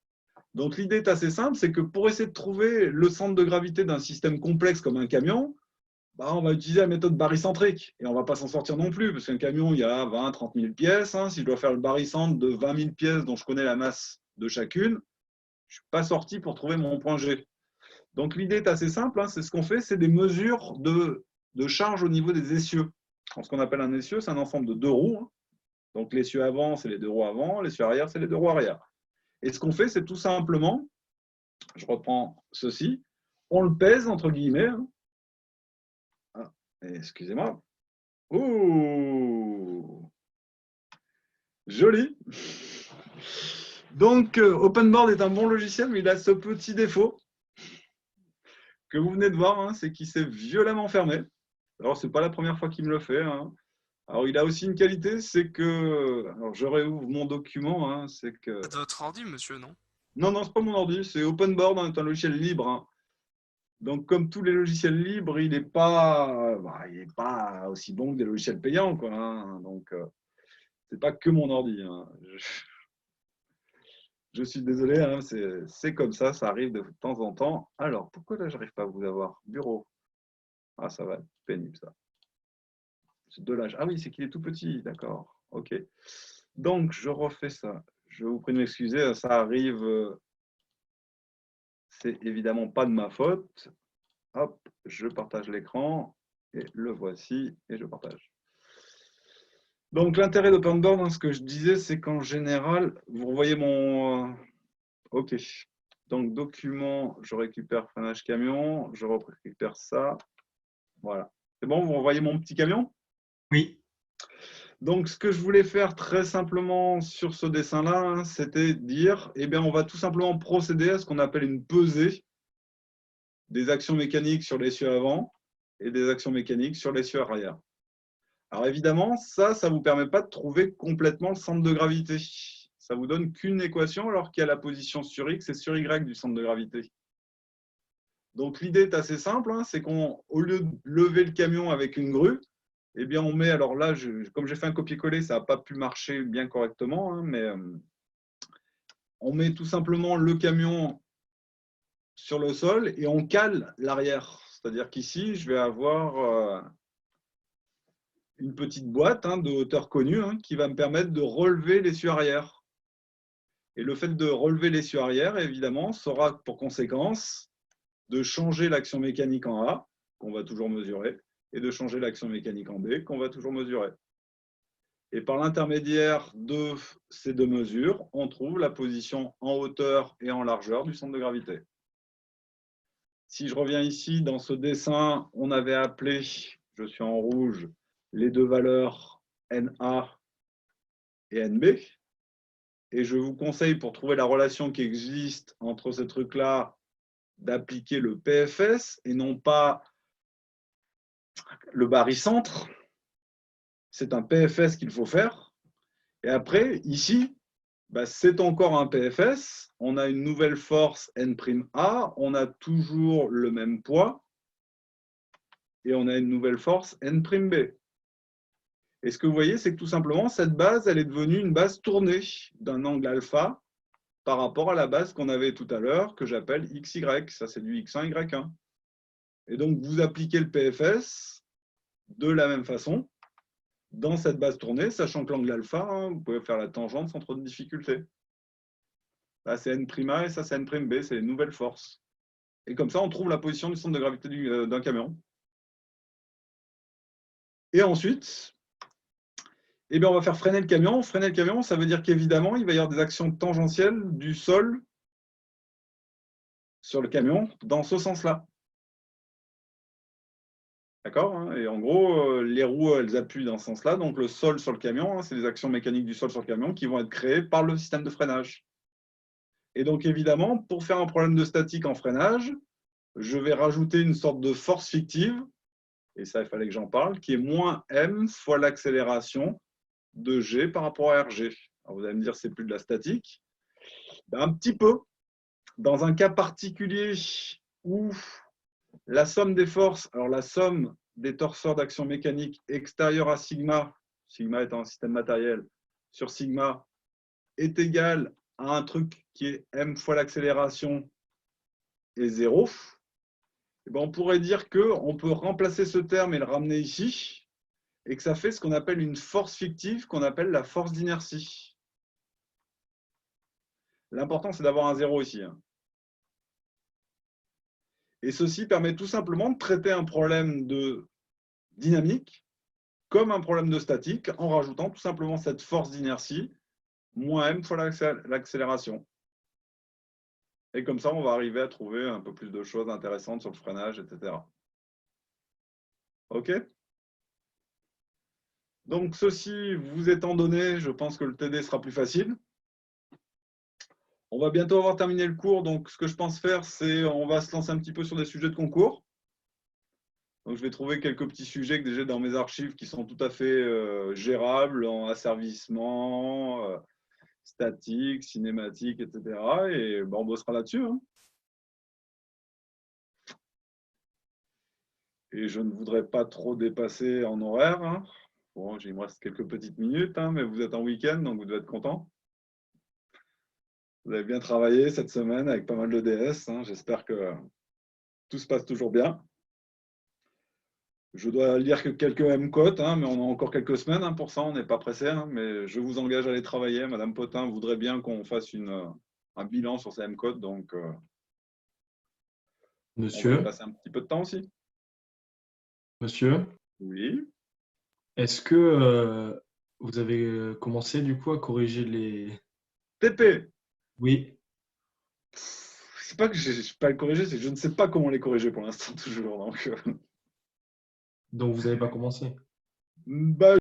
Donc l'idée est assez simple, c'est que pour essayer de trouver le centre de gravité d'un système complexe comme un camion, bah, on va utiliser la méthode barycentrique. Et on ne va pas s'en sortir non plus, parce qu'un camion, il y a 20, 30 000 pièces. Hein. Si je dois faire le barycentre de 20 000 pièces dont je connais la masse de chacune, je ne suis pas sorti pour trouver mon point G. Donc l'idée est assez simple, hein. C'est ce qu'on fait, c'est des mesures de charge au niveau des essieux. Ce qu'on appelle un essieu, c'est un ensemble de deux roues. Hein. Donc l'essieu avant, c'est les deux roues avant, l'essieu arrière, c'est les deux roues arrière. Et ce qu'on fait, c'est tout simplement, je reprends ceci, on le pèse, entre guillemets. Hein. Ah, excusez-moi. Ouh, joli. Donc, OpenBoard est un bon logiciel, mais il a ce petit défaut que vous venez de voir, hein, c'est qu'il s'est violemment fermé. Alors, ce n'est pas la première fois qu'il me le fait. Hein. Alors, il a aussi une qualité, c'est que… Alors, je réouvre mon document. Hein, c'est que… C'est de votre ordi, monsieur, non? Non, non, ce n'est pas mon ordi, c'est OpenBoard, hein, c'est un logiciel libre. Hein. Donc, comme tous les logiciels libres, il n'est pas, aussi bon que des logiciels payants. Quoi, hein. Donc, c'est pas que mon ordi. Hein. Je suis désolé, hein, c'est comme ça arrive de temps en temps. Alors, pourquoi là, j'arrive pas à vous avoir? Bureau. Ah, ça va être pénible, ça. C'est de l'âge. Ah oui, c'est qu'il est tout petit, d'accord. Ok. Donc, je refais ça. Je vous prie de m'excuser, ça arrive. C'est évidemment pas de ma faute. Hop, je partage l'écran et le voici et je partage. Donc, l'intérêt d'OpenBoard, hein, ce que je disais, c'est qu'en général, vous voyez mon… OK. Donc, document, je récupère freinage camion, je récupère ça. Voilà. C'est bon, vous voyez mon petit camion? Oui. Donc, ce que je voulais faire très simplement sur ce dessin-là, hein, c'était dire, eh bien, on va tout simplement procéder à ce qu'on appelle une pesée des actions mécaniques sur l'essieu avant et des actions mécaniques sur l'essieu arrière. Alors, évidemment, ça ne vous permet pas de trouver complètement le centre de gravité. Ça ne vous donne qu'une équation alors qu'il y a la position sur X et sur Y du centre de gravité. Donc, l'idée est assez simple, hein, c'est qu'au lieu de lever le camion avec une grue, eh bien, on met, alors là, comme j'ai fait un copier-coller, ça n'a pas pu marcher bien correctement, hein, mais on met tout simplement le camion sur le sol et on cale l'arrière. C'est-à-dire qu'ici, je vais avoir une petite boîte hein, de hauteur connue hein, qui va me permettre de relever l'essieu arrière. Et le fait de relever l'essieu arrière, évidemment, sera pour conséquence de changer l'action mécanique en A, qu'on va toujours mesurer, et de changer l'action mécanique en B, qu'on va toujours mesurer. Et par l'intermédiaire de ces deux mesures, on trouve la position en hauteur et en largeur du centre de gravité. Si je reviens ici, dans ce dessin, on avait appelé, je suis en rouge, les deux valeurs NA et NB. Et je vous conseille, pour trouver la relation qui existe entre ces trucs-là, d'appliquer le PFS et non pas le barycentre. C'est un PFS qu'il faut faire. Et après, ici, c'est encore un PFS. On a une nouvelle force N'A, on a toujours le même poids, et on a une nouvelle force N'B. Et ce que vous voyez, c'est que tout simplement, cette base, elle est devenue une base tournée d'un angle alpha par rapport à la base qu'on avait tout à l'heure, que j'appelle XY. Ça, c'est du X1, Y1. Et donc, vous appliquez le PFS de la même façon dans cette base tournée, sachant que l'angle alpha, hein, vous pouvez faire la tangente sans trop de difficulté. Là, c'est N'A et ça, c'est N'B, c'est les nouvelles forces. Et comme ça, on trouve la position du centre de gravité d'un camion. Et ensuite, eh bien, on va faire freiner le camion. Freiner le camion, ça veut dire qu'évidemment, il va y avoir des actions tangentielles du sol sur le camion dans ce sens-là. D'accord, hein. Et en gros, les roues, elles appuient dans ce sens-là. Donc, le sol sur le camion, hein, c'est des actions mécaniques du sol sur le camion qui vont être créées par le système de freinage. Et donc, évidemment, pour faire un problème de statique en freinage, je vais rajouter une sorte de force fictive, et ça, il fallait que j'en parle, qui est moins m fois l'accélération de g par rapport à rg. Alors, vous allez me dire, c'est plus de la statique. Un petit peu. Dans un cas particulier où la somme des forces, alors la somme des torseurs d'action mécanique extérieure à sigma, sigma étant un système matériel, sur sigma, est égale à un truc qui est m fois l'accélération et 0, et bien on pourrait dire qu'on peut remplacer ce terme et le ramener ici, et que ça fait ce qu'on appelle une force fictive, qu'on appelle la force d'inertie. L'important, c'est d'avoir un 0 ici. Et ceci permet tout simplement de traiter un problème de dynamique comme un problème de statique en rajoutant tout simplement cette force d'inertie moins m fois l'accélération. Et comme ça, on va arriver à trouver un peu plus de choses intéressantes sur le freinage, etc. OK? Donc, ceci vous étant donné, je pense que le TD sera plus facile. On va bientôt avoir terminé le cours, donc ce que je pense faire, c'est on va se lancer un petit peu sur des sujets de concours. Donc, je vais trouver quelques petits sujets que j'ai dans mes archives qui sont tout à fait gérables en asservissement, statique, cinématique, etc. Et on bossera là-dessus, hein. Et je ne voudrais pas trop dépasser en horaire, hein. Bon, il me reste quelques petites minutes, hein, mais vous êtes en week-end, donc vous devez être content. Vous avez bien travaillé cette semaine avec pas mal de DS, hein. J'espère que tout se passe toujours bien. Je dois lire que quelques M-cotes, hein, mais on a encore quelques semaines, hein, pour ça, on n'est pas pressé, hein, mais je vous engage à aller travailler. Madame Potin voudrait bien qu'on fasse un bilan sur ces M-cotes, donc on va y Monsieur, passer un petit peu de temps aussi. monsieur, Oui. est-ce que vous avez commencé du coup à corriger les... TP, Oui, c'est pas que je ne pas le corriger, c'est que je ne sais pas comment les corriger pour l'instant, toujours. Donc, donc vous n'avez pas commencé. bah,